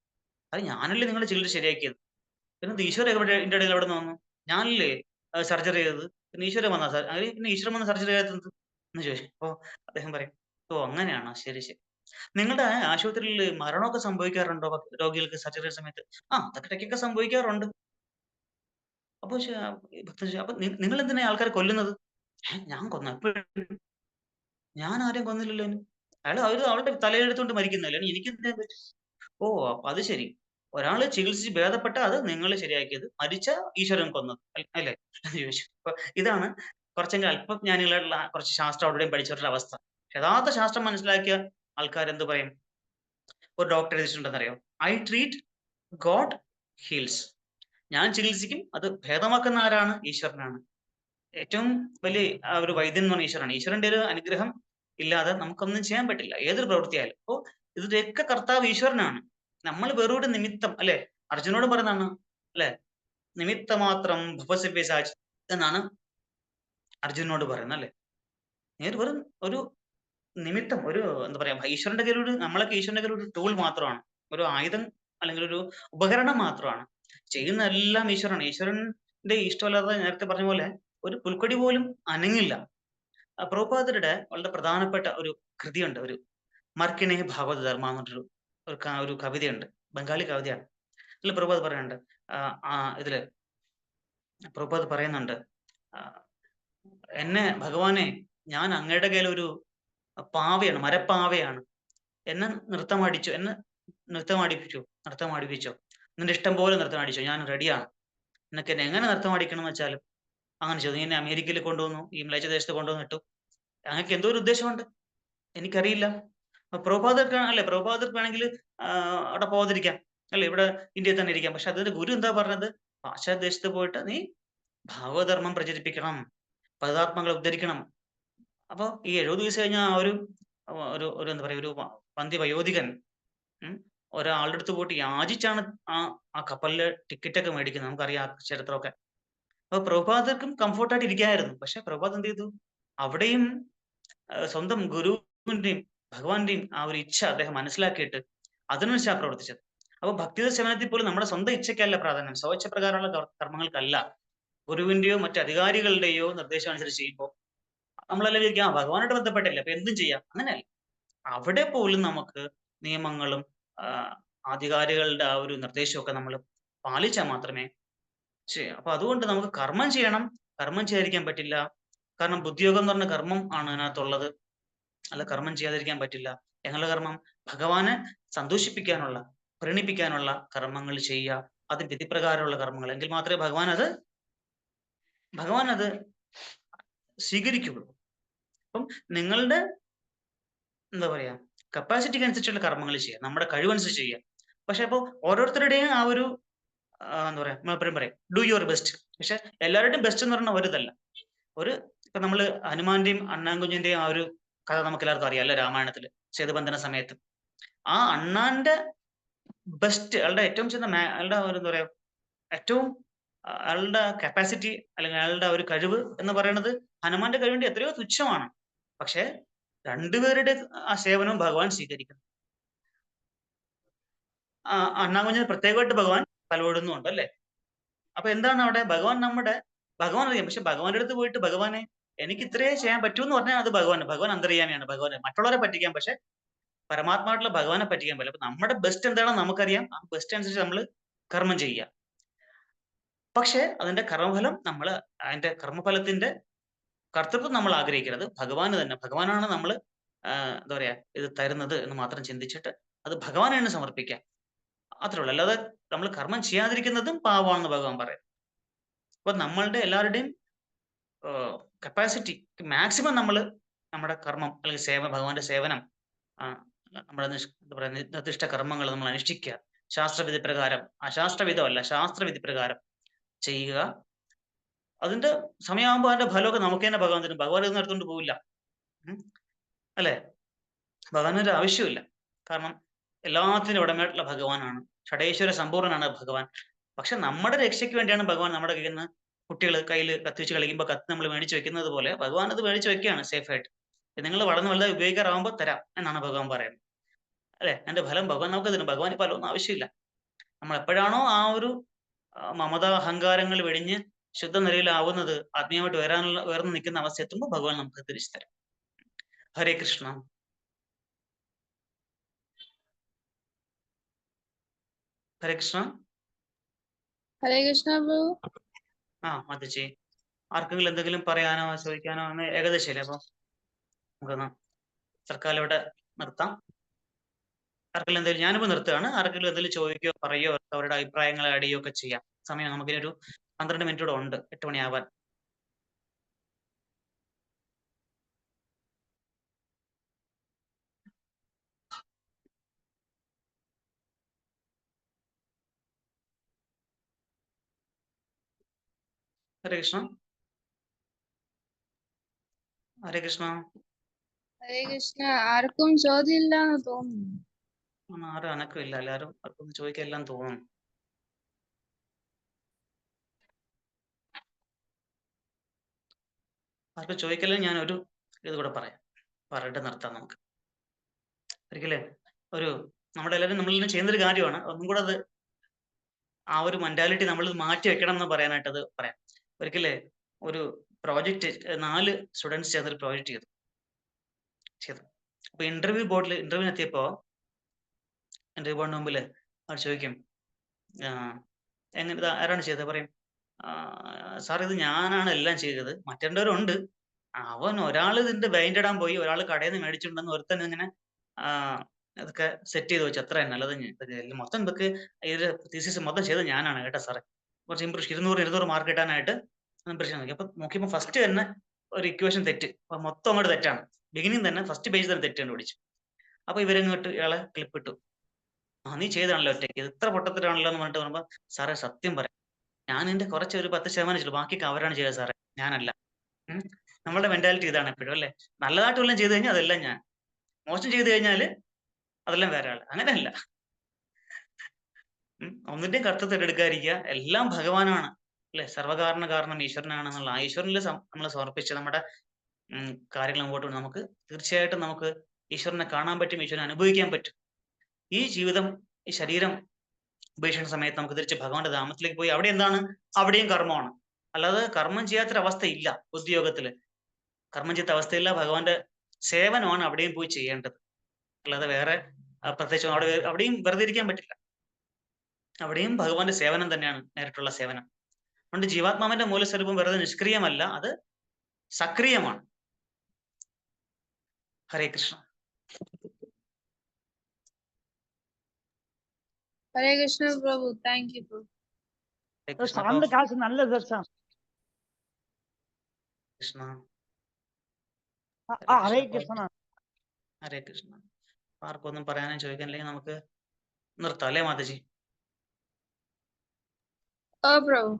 അത് ഞാനല്ലേ നിങ്ങളെ ചികിത്സ ശരിയാക്കിയത്, പിന്നെ ഈശ്വരൻ എന്റെ ഇടയിൽ എവിടെ നിന്ന് വന്നു? ഞാനല്ലേ സർജറി ചെയ്തത്, പിന്നെ ഈശ്വരൻ വന്നാ പിന്നെ ഈശ്വരൻ വന്ന സർജറി ചെയ്യാത്തത് എന്ന് ചോദിച്ചു. അപ്പൊ അദ്ദേഹം പറയും, ഓ അങ്ങനെയാണോ, ശരി ശരി. നിങ്ങളുടെ ആശുപത്രിയിൽ മരണമൊക്കെ സംഭവിക്കാറുണ്ടോ രോഗികൾക്ക് സർജറി സമയത്ത്? അതൊക്കെ ഇടയ്ക്കൊക്കെ സംഭവിക്കാറുണ്ട്. അപ്പൊ ഭക്തൻ ചോദിച്ചു, അപ്പൊ നിങ്ങൾ എന്തിനാ ആൾക്കാരെ കൊല്ലുന്നത്? ഞാൻ കൊന്ന എപ്പോഴും? ഞാൻ ആരെയും കൊന്നില്ലല്ലോ. അയാൾ അവരുടെ തലയെടുത്തോണ്ട് മരിക്കുന്നല്ലേ, എനിക്ക് ഓ, അപ്പൊ അത് ശരി. ഒരാള് ചികിത്സിച്ച് ഭേദപ്പെട്ട അത് നിങ്ങൾ ശരിയാക്കിയത്. മരിച്ച ഈശ്വരൻ കൊന്നത്. അല്ലേ? എന്ന് ചോദിച്ചു. അപ്പൊ ഇതാണ് കുറച്ചെങ്കിലും അല്പജ്ഞാനികളായിട്ടുള്ള കുറച്ച് ശാസ്ത്രം അവിടെയും പഠിച്ചവരുടെ അവസ്ഥ. യഥാർത്ഥ ശാസ്ത്രം മനസ്സിലാക്കിയ ആൾക്കാർ എന്ത് പറയും? ഒരു ഡോക്ടർ എഴുതിയിട്ടുണ്ടെന്നറിയോ? I treat, God heals. ഞാൻ ചികിത്സിക്കും, അത് ഭേദമാക്കുന്ന ആരാണ്? ഈശ്വരനാണ്. ഏറ്റവും വലിയ ഒരു വൈദ്യൻ എന്ന് പറഞ്ഞ ഈശ്വരനാണ്. ഈശ്വരന്റെ ഒരു അനുഗ്രഹം ഇല്ലാതെ നമുക്കൊന്നും ചെയ്യാൻ പറ്റില്ല. ഏതൊരു പ്രവൃത്തിയായാലും. അപ്പോ ഇതിന്റെയൊക്കെ കർത്താവ് ഈശ്വരനാണ്. നമ്മൾ വെറുതെ നിമിത്തം, അല്ലെ? അർജുനോട് പറയുന്നതാണ്, അല്ലെ? നിമിത്തമാത്രം ഭവസി പിശാച് എന്നാണ് അർജുനോട് പറയുന്നത്, അല്ലെ? നീ ഒരു വെറും ഒരു നിമിത്തം, ഒരു എന്താ പറയാ, ഈശ്വരന്റെ കയ്യിൽ ഒരു, നമ്മളൊക്കെ ഈശ്വരന്റെ കയ്യിൽ ഒരു ടൂൾ മാത്രമാണ്. ഒരു ആയുധം അല്ലെങ്കിൽ ഒരു ഉപകരണം മാത്രമാണ്. ചെയ്യുന്ന എല്ലാം ഈശ്വരനാണ്. ഈശ്വരന്റെ ഇഷ്ടമല്ലാതെ നേരത്തെ പറഞ്ഞ പോലെ ഒരു പുൽക്കൊടി പോലും അനങ്ങില്ല. പ്രഭുപാദരുടെ വളരെ പ്രധാനപ്പെട്ട ഒരു കൃതിയുണ്ട്. ഒരു മർക്കിണി ഭാഗവത ധർമ്മ എന്ന് പറഞ്ഞൊരു ഒരു കവിതയുണ്ട്. ബംഗാളി കവിതയാണ്. ഇതിൽ പ്രഭുപാദ് പറയുന്നുണ്ട്, ഇതില് പ്രഭുപാദ് പറയുന്നുണ്ട്, ആ, എന്നെ ഭഗവാനെ, ഞാൻ അങ്ങയുടെ കയ്യിൽ ഒരു പാവയാണ്, മരപ്പാവയാണ്. എന്നെ നൃത്തമാടിച്ചു, എന്നെ നൃത്തമാടിപ്പിച്ചോ. നിന്റെ ഇഷ്ടം പോലെ നൃത്തമാടിച്ചോ, ഞാൻ റെഡിയാണ്. നിനക്ക് എന്നെ എങ്ങനെ നൃത്തമാടിക്കണം എന്ന് വെച്ചാലും അങ്ങനെ ചെയ്തു. നീ എന്നെ അമേരിക്കയിൽ കൊണ്ടുവന്നു, ഈ മ്ലേച്ഛ ദേശത്ത് കൊണ്ടുവന്നിട്ടു. അങ്ങക്ക് എന്തോ ഒരു ഉദ്ദേശമുണ്ട്, എനിക്കറിയില്ല. പ്രഭുപാദർക്ക് അല്ലെ, പ്രഭുപാദർക്ക് വേണമെങ്കിൽ അവിടെ പോകാതിരിക്കാം, അല്ലെ? ഇവിടെ ഇന്ത്യയിൽ തന്നെ ഇരിക്കാം. പക്ഷെ അതിന്റെ ഗുരു എന്താ പറഞ്ഞത്? പാശ്ചാത്യ ദേശത്ത് പോയിട്ട് നീ ഭാഗവധർമ്മം പ്രചരിപ്പിക്കണം, പതിതാത്മകളെ ഉദ്ധരിക്കണം. അപ്പൊ ഈ 70 വയസ്സ് കഴിഞ്ഞ ആ ഒരു ഒരു ഒരു എന്താ പറയാ, ഒരു പന്തി വയോധികൻ ഒരാളുടെ അടുത്ത് പോയിട്ട് യാചിച്ചാണ് ആ ആ കപ്പലിലെ ടിക്കറ്റ് ഒക്കെ മേടിക്കുന്നത്. നമുക്കറിയാം ആ ചരിത്രമൊക്കെ. അപ്പൊ പ്രഭുപാദർക്കും കംഫോർട്ടായിട്ട് ഇരിക്കായിരുന്നു. പക്ഷെ പ്രഭുപാദ് എന്ത് ചെയ്തു? അവിടെയും സ്വന്തം ഗുരുവിന്റെയും ഭഗവാന്റെയും ആ ഒരു ഇച്ഛ അദ്ദേഹം മനസ്സിലാക്കിയിട്ട് അതിനനുസരിച്ചാണ് പ്രവർത്തിച്ചത്. അപ്പൊ ഭക്തിയുത സേവനത്തിൽ പോലും നമ്മുടെ സ്വന്തം ഇച്ഛയ്ക്കല്ല പ്രാധാന്യം, സ്വച്ഛ പ്രകാരമുള്ള കർമ്മങ്ങൾക്കല്ല. ഗുരുവിന്റെയോ മറ്റു അധികാരികളുടെയോ നിർദ്ദേശം അനുസരിച്ച് ചെയ്യുമ്പോൾ നമ്മളെല്ലാം വിചാരിക്കും, ആ ഭഗവാനായിട്ട് ബന്ധപ്പെട്ടില്ല അപ്പൊ എന്തും ചെയ്യാം. അങ്ങനെയല്ല. അവിടെ പോലും നമുക്ക് നിയമങ്ങളും അധികാരികളുടെ ആ ഒരു നിർദ്ദേശമൊക്കെ നമ്മൾ പാലിച്ചാൽ മാത്രമേ ചെയ്യാം. അപ്പൊ അതുകൊണ്ട് നമുക്ക് കർമ്മം ചെയ്യണം, കർമ്മം ചെയ്യാതിരിക്കാൻ പറ്റില്ല. കാരണം ബുദ്ധിയോഗം എന്ന് പറഞ്ഞ കർമ്മം ആണ് അതിനകത്തുള്ളത്. അല്ല, കർമ്മം ചെയ്യാതിരിക്കാൻ പറ്റില്ല. ഞങ്ങളുടെ കർമ്മം ഭഗവാനെ സന്തോഷിപ്പിക്കാനുള്ള, പ്രീണിപ്പിക്കാനുള്ള കർമ്മങ്ങൾ ചെയ്യുക. അത് വിധിപ്രകാരമുള്ള കർമ്മങ്ങൾ. എങ്കിൽ മാത്രമേ ഭഗവാൻ അത് സ്വീകരിക്കുകയുള്ളൂ. അപ്പം നിങ്ങളുടെ എന്താ പറയാ, കപ്പാസിറ്റിക്ക് അനുസരിച്ചുള്ള കർമ്മങ്ങൾ ചെയ്യുക, നമ്മുടെ കഴിവനുസരിച്ച് ചെയ്യുക. പക്ഷെ അപ്പൊ ഓരോരുത്തരുടെയും ആ ഒരു എന്താ പറയാ, നമ്മൾ എപ്പോഴും പറയും ഡു യുവർ ബെസ്റ്റ്. പക്ഷെ എല്ലാവരുടെയും ബെസ്റ്റ് എന്ന് പറഞ്ഞാൽ ഒരുതല്ല. ഇപ്പൊ നമ്മള് ഹനുമാന്റെയും അണ്ണാൻകുഞ്ഞിന്റെയും ആ ഒരു കഥ നമുക്ക് എല്ലാവർക്കും അറിയാം, അല്ലെ? രാമായണത്തില് സേതുബന്ധന സമയത്ത് ആ അണ്ണാന്റെ ബെസ്റ്റ്, അയാളുടെ ഏറ്റവും ചെന്ന അയാളുടെ ഒരു എന്താ പറയാ, ഏറ്റവും അയാളുടെ കപ്പാസിറ്റി അല്ലെങ്കിൽ അയാളുടെ ഒരു കഴിവ് എന്ന് പറയുന്നത് ഹനുമാന്റെ കഴിവിന്റെ എത്രയോ തുച്ഛമാണ്. പക്ഷെ രണ്ടുപേരുടെ ആ സേവനവും ഭഗവാൻ സ്വീകരിക്കുന്നു. അണ്ണാൻകുഞ്ഞിന് പ്രത്യേകമായിട്ട് ഭഗവാൻ തലോടുന്നുണ്ട്, അല്ലെ? അപ്പൊ എന്താണ് അവിടെ? ഭഗവാൻ അറിയാം. പക്ഷെ ഭഗവാന്റെ അടുത്ത് പോയിട്ട് ഭഗവാനെ എനിക്ക് ഇത്രേ ചെയ്യാൻ പറ്റൂ എന്ന് പറഞ്ഞാൽ അത് ഭഗവാൻ അന്തര്യാമിയാണ്. മറ്റുള്ളവരെ പറ്റിക്കാൻ, പക്ഷെ പരമാത്മാവായിട്ടുള്ള ഭഗവാനെ പറ്റിക്കാൻ പറ്റില്ല. അപ്പൊ നമ്മുടെ ബെസ്റ്റ് എന്താണെന്ന് നമുക്കറിയാം. ആ ബെസ്റ്റ് അനുസരിച്ച് നമ്മൾ കർമ്മം ചെയ്യുക. പക്ഷെ അതിന്റെ കർമ്മഫലം അതിന്റെ കർമ്മഫലത്തിന്റെ കർത്തൃത്വം നമ്മൾ ആഗ്രഹിക്കരുത്. ഭഗവാന് തന്നെ. ഭഗവാനാണ് നമ്മൾ എന്താ പറയാ, ഇത് തരുന്നത് എന്ന് മാത്രം ചിന്തിച്ചിട്ട് അത് ഭഗവാനാണ് സമർപ്പിക്കുക. അത്രേ ഉള്ളൂ. അല്ലാതെ നമ്മൾ കർമ്മം ചെയ്യാതിരിക്കുന്നതും പാപമാണെന്ന് ഭഗവാൻ പറയും. അപ്പൊ നമ്മളുടെ എല്ലാവരുടെയും കപ്പാസിറ്റി മാക്സിമം നമ്മൾ നമ്മുടെ കർമ്മം അല്ലെങ്കിൽ ഭഗവാന്റെ സേവനം, നമ്മുടെ എന്താ പറയുക, നിർദ്ദിഷ്ട കർമ്മങ്ങൾ നമ്മൾ അനുഷ്ഠിക്കുക. ശാസ്ത്രവിധി പ്രകാരം, അശാസ്ത്രവിധമല്ല, ശാസ്ത്രവിധി പ്രകാരം ചെയ്യുക. അതിന്റെ സമയമാകുമ്പോൾ അതിന്റെ ഫലമൊക്കെ നമുക്ക് തന്നെ ഭഗവാൻ തരും. ഭഗവാൻ ഇതൊന്നും എടുത്തുകൊണ്ട് പോവില്ല. അല്ലെ? ഭഗവാനൊരു ആവശ്യമില്ല. കാരണം എല്ലാത്തിനും ഉടമയായിട്ടുള്ള ഭഗവാനാണ്. ഷഡേശ്വര സമ്പൂർണ്ണനാണ് ഭഗവാൻ. പക്ഷെ നമ്മുടെ രക്ഷയ്ക്ക് വേണ്ടിയാണ് ഭഗവാൻ നമ്മുടെ കയ്യിൽ നിന്ന്, കുട്ടികൾ കയ്യിൽ കത്തിച്ച് കളിക്കുമ്പോൾ കത്ത് നമ്മൾ മേടിച്ച് വെക്കുന്നത് പോലെ ഭഗവാൻ അത് മേടിച്ച് വെക്കുകയാണ് സേഫ് ആയിട്ട്. നിങ്ങൾ വളർന്ന് വലുതായി ഉപയോഗിക്കാറാവുമ്പോൾ തരാം എന്നാണ് ഭഗവാൻ പറയുന്നത്, അല്ലെ? അതിന്റെ ഫലം ഭഗവാൻ നമുക്ക് തരും. ഭഗവാന് ഫലമൊന്നും ആവശ്യമില്ല. നമ്മൾ എപ്പോഴാണോ ആ ഒരു മമത അഹങ്കാരങ്ങൾ വെടിഞ്ഞ് ശുദ്ധ നിലയിലാവുന്നത്, ആത്മീയമായിട്ട് ഉയർന്നു നിൽക്കുന്ന അവസ്ഥ എത്തുമ്പോൾ ഭഗവാൻ നമുക്ക് തിരിച്ചു തരും. ഹരേ കൃഷ്ണ. ഹരേ കൃഷ്ണ. ഹരേ കൃഷ്ണ പ്രഭു. മാതജി, ആർക്കെങ്കിലും എന്തെങ്കിലും പറയാനോ ചോദിക്കാനോ? ഏകദേശം അല്ലേ? അപ്പൊ നമുക്കൊന്ന് തൽക്കാലം ഇവിടെ നിർത്താം. ആർക്കെങ്കിലും എന്തെങ്കിലും ഞാനിപ്പോ നിർത്തുകയാണ്. ആർക്കെങ്കിലും എന്തെങ്കിലും ചോദിക്കുകയോ പറയുകയോ അവരുടെ അഭിപ്രായങ്ങൾ ആഡ് ചെയ്യുകയോ ഒക്കെ ചെയ്യാം. സമയം നമുക്കിനൊരു 12 മിനിറ്റ് കൂടെ ഉണ്ട് 8 മണിയാവാൻ. ഹരേ കൃഷ്ണ. ഹരേ കൃഷ്ണ. ഹരേ കൃഷ്ണ. ആർക്കും ചോദ്യമില്ലാന്ന് തോന്നുന്നു. ആരും അനക്കമില്ല. എല്ലാവരും ആർക്കും ചോദിക്കാൻ തോന്നുന്നു. ആർക്കും ചോദിക്കല്ലേ, ഞാൻ ഒരു ഇത് കൂടെ പറയാം. പറഞ്ഞിട്ട് നിർത്താം നമുക്ക്. ഒരിക്കലേ നമ്മളെല്ലാവരും നമ്മളിങ്ങനെ ചെയ്യുന്നൊരു കാര്യമാണ്. ഒന്നും കൂടെ അത് ആ ഒരു മെന്റാലിറ്റി നമ്മൾ മാറ്റി വെക്കണം എന്ന് പറയാനായിട്ട് അത് പറയാം. ഒരിക്കലേ ഒരു പ്രോജക്റ്റ് 4 സ്റ്റുഡൻസ് ചേർന്നൊരു പ്രോജക്റ്റ് ചെയ്തു. അപ്പൊ ഇന്റർവ്യൂ എത്തിയപ്പോ ഇന്റർവ്യൂ ബോർഡിന് മുമ്പിൽ അവർ ചോദിക്കും, എങ്ങനെ ആരാണ് ചെയ്തത്? പറയും, സാർ ഇത് ഞാനാണ് എല്ലാം ചെയ്തത്, മറ്റേണ്ടവരുണ്ട്. അവൻ ഒരാൾ ഇതിന്റെ പെയിന്റ് ഇടാൻ പോയി, ഒരാൾ കടയിൽ നിന്ന് മേടിച്ചിട്ടുണ്ടെന്ന് ഒരുത്തൻ ഇങ്ങനെ അതൊക്കെ സെറ്റ് ചെയ്ത് വെച്ചു, അത്ര തന്നെ. അല്ലാതെ മൊത്തം ഇതൊക്കെ തീസിസ് മൊത്തം ചെയ്തത് ഞാനാണ് കേട്ടോ സാറേ. കുറച്ച് ഇംപ്രഷൻ 200 മാർക്ക് കിട്ടാനായിട്ട് ഇംപ്രഷൻ നോക്കി. അപ്പൊ നോക്കിയപ്പോൾ ഫസ്റ്റ് തന്നെ ഒരു ഇക്വേഷൻ തെറ്റ്, അപ്പൊ മൊത്തം അങ്ങോട്ട് തെറ്റാണ്. ബിഗിനിങ് തന്നെ ഫസ്റ്റ് പേജ് തന്നെ തെറ്റ് കണ്ടുപിടിച്ചു. അപ്പൊ ഇവരങ്ങോട്ട് ഇയാളെ ക്ലിപ്പിട്ടു. നീ ചെയ്താണല്ലോ ഒറ്റയ്ക്ക്, ഇത് ഇത്ര പൊട്ടത്തിലാണല്ലോ എന്ന് പറഞ്ഞിട്ട് പറയുമ്പോ, സാറേ സത്യം പറയാം, ഞാൻ എന്റെ കുറച്ച് ഒരു 10% ചെയ്തു, ബാക്കിയൊക്കെ അവരാണ് ചെയ്തത് സാറേ, ഞാനല്ല. നമ്മളുടെ മെന്റാലിറ്റി ഇതാണ് എപ്പോഴും, അല്ലെ? നല്ലതായിട്ട് വല്ലതും ചെയ്തു കഴിഞ്ഞാൽ അതെല്ലാം ഞാൻ, മോശം ചെയ്തു കഴിഞ്ഞാല് അതെല്ലാം വേറെ ആള്. അങ്ങനെയല്ല. ഒന്നിന്റെയും കർത്തൃത്വം എടുക്കാതിരിക്കുക. എല്ലാം ഭഗവാനാണ്, അല്ലെ? സർവകാരണ കാരണം ഈശ്വരനാണെന്നുള്ള ആ ഈശ്വരനിൽ നമ്മൾ സമർപ്പിച്ച് നമ്മുടെ കാര്യങ്ങൾ അങ്ങോട്ട് നമുക്ക് തീർച്ചയായിട്ടും നമുക്ക് ഈശ്വരനെ കാണാൻ പറ്റും, ഈശ്വരനെ അനുഭവിക്കാൻ പറ്റും. ഈ ജീവിതം, ഈ ശരീരം ഉപേക്ഷിക്കുന്ന സമയത്ത് നമുക്ക് തിരിച്ച് ഭഗവാന്റെ ധാമത്തിലേക്ക് പോയി അവിടെ എന്താണ്? അവിടെയും കർമ്മമാണ്. അല്ലാതെ കർമ്മം ചെയ്യാത്തൊരവസ്ഥ ഇല്ല. ബുദ്ധിയോഗത്തില് കർമ്മം ചെയ്യാത്ത അവസ്ഥയില്ല. ഭഗവാന്റെ സേവനമാണ് അവിടെയും പോയി ചെയ്യേണ്ടത്. അല്ലാതെ വേറെ പ്രത്യേകിച്ച് അവിടെയും വെറുതെ ഇരിക്കാൻ പറ്റില്ല. അവിടെയും ഭഗവാന്റെ സേവനം തന്നെയാണ് നേരിട്ടുള്ള സേവനം. അതുകൊണ്ട് ജീവാത്മാവിന്റെ മൂലസ്വരൂപം വെറുതെ നിഷ്ക്രിയമല്ല, അത് സക്രിയമാണ്. ഹരേ കൃഷ്ണ. ഹരേ കൃഷ്ണ പ്രഭു. താങ്ക് യു പ്രഭു. സാറിന്റെ ക്ലാസ് നല്ല രസം. കൃഷ്ണ. ഹരേ കൃഷ്ണ. ഹരേ കൃഷ്ണ. ആർക്കൊന്നും പറയാനും ചോദിക്കാനില്ലെങ്കിൽ നമുക്ക് നിർത്താം, അല്ലേ മാതാജി? ഓ പ്രഭു.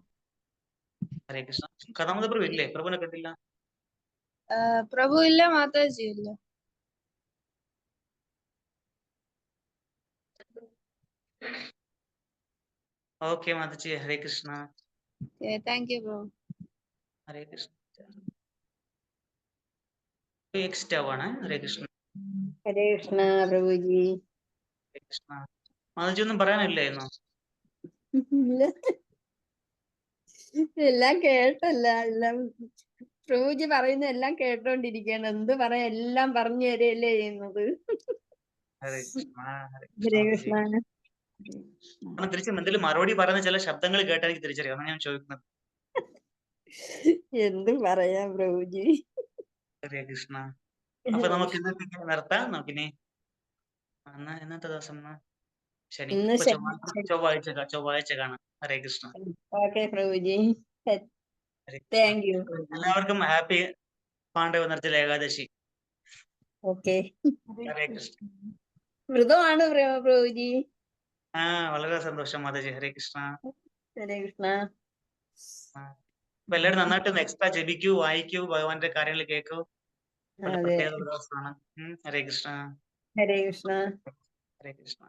ഹരേ കൃഷ്ണ. കഥാമത പ്രഭു ഇല്ലേ? പ്രഭുവിനെ കണ്ടില്ല. പ്രഭു ഇല്ല, മാതാജി ഇല്ല. Okay Mataji. Hare Krishna. Thank you Prabhu. Hare Krishna. ആണ്. ഹരേ കൃഷ്ണ. ഹരേ കൃഷ്ണ പ്രഭുജി. ഹരേ കൃഷ്ണ. മാതാജി ഒന്നും പറയാനില്ലായിരുന്നു? എല്ലാം കേട്ടല്ല, എല്ലാം പ്രഭുജി പറയുന്ന എല്ലാം കേട്ടോണ്ടിരിക്കുകയാണ്. എന്ത് പറയാ, എല്ലാം പറഞ്ഞു തരല്ലേ ചെയ്യുന്നത്. ഹരേ കൃഷ്ണ. ഹരേ കൃഷ്ണ. തിരിച്ച് എന്തെങ്കിലും മറുപടി പറയുന്ന ചില ശബ്ദങ്ങൾ കേട്ടാൽ എനിക്ക് തിരിച്ചറിയാം, അതാണ് ഞാൻ ചോദിക്കുന്നത്. എന്ത് പറയാ പ്രഭുജി. ഹരേ കൃഷ്ണ. അപ്പൊ നമുക്ക് ഇന്നത്തെ നിർത്താം. നമുക്കിനി ഇന്നത്തെ ദിവസം ശനി, ചൊവ്വാഴ്ച കാണാം. Hare Krishna. Okay Prabhuji. Thank you. എല്ലാവർക്കും ഹാപ്പി പാണ്ഡവ നിർജ്ജല ഏകാദശി. ഓക്കെ. ഹരേ കൃഷ്ണ. വ്രതമാണ് പ്രഭുജി. വളരെ സന്തോഷം മാതാജി. ഹരേ കൃഷ്ണ. ഹരേ കൃഷ്ണ. അപ്പൊ എല്ലാവരും നന്നായിട്ട് എക്സ്ട്രാ ജപിക്കൂ, വായിക്കൂ, ഭഗവാന്റെ കാര്യങ്ങൾ കേൾക്കൂ. പ്രത്യേക ദിവസമാണ്. ഹരേ കൃഷ്ണ. ഹരേ കൃഷ്ണ. ഹരേ കൃഷ്ണ.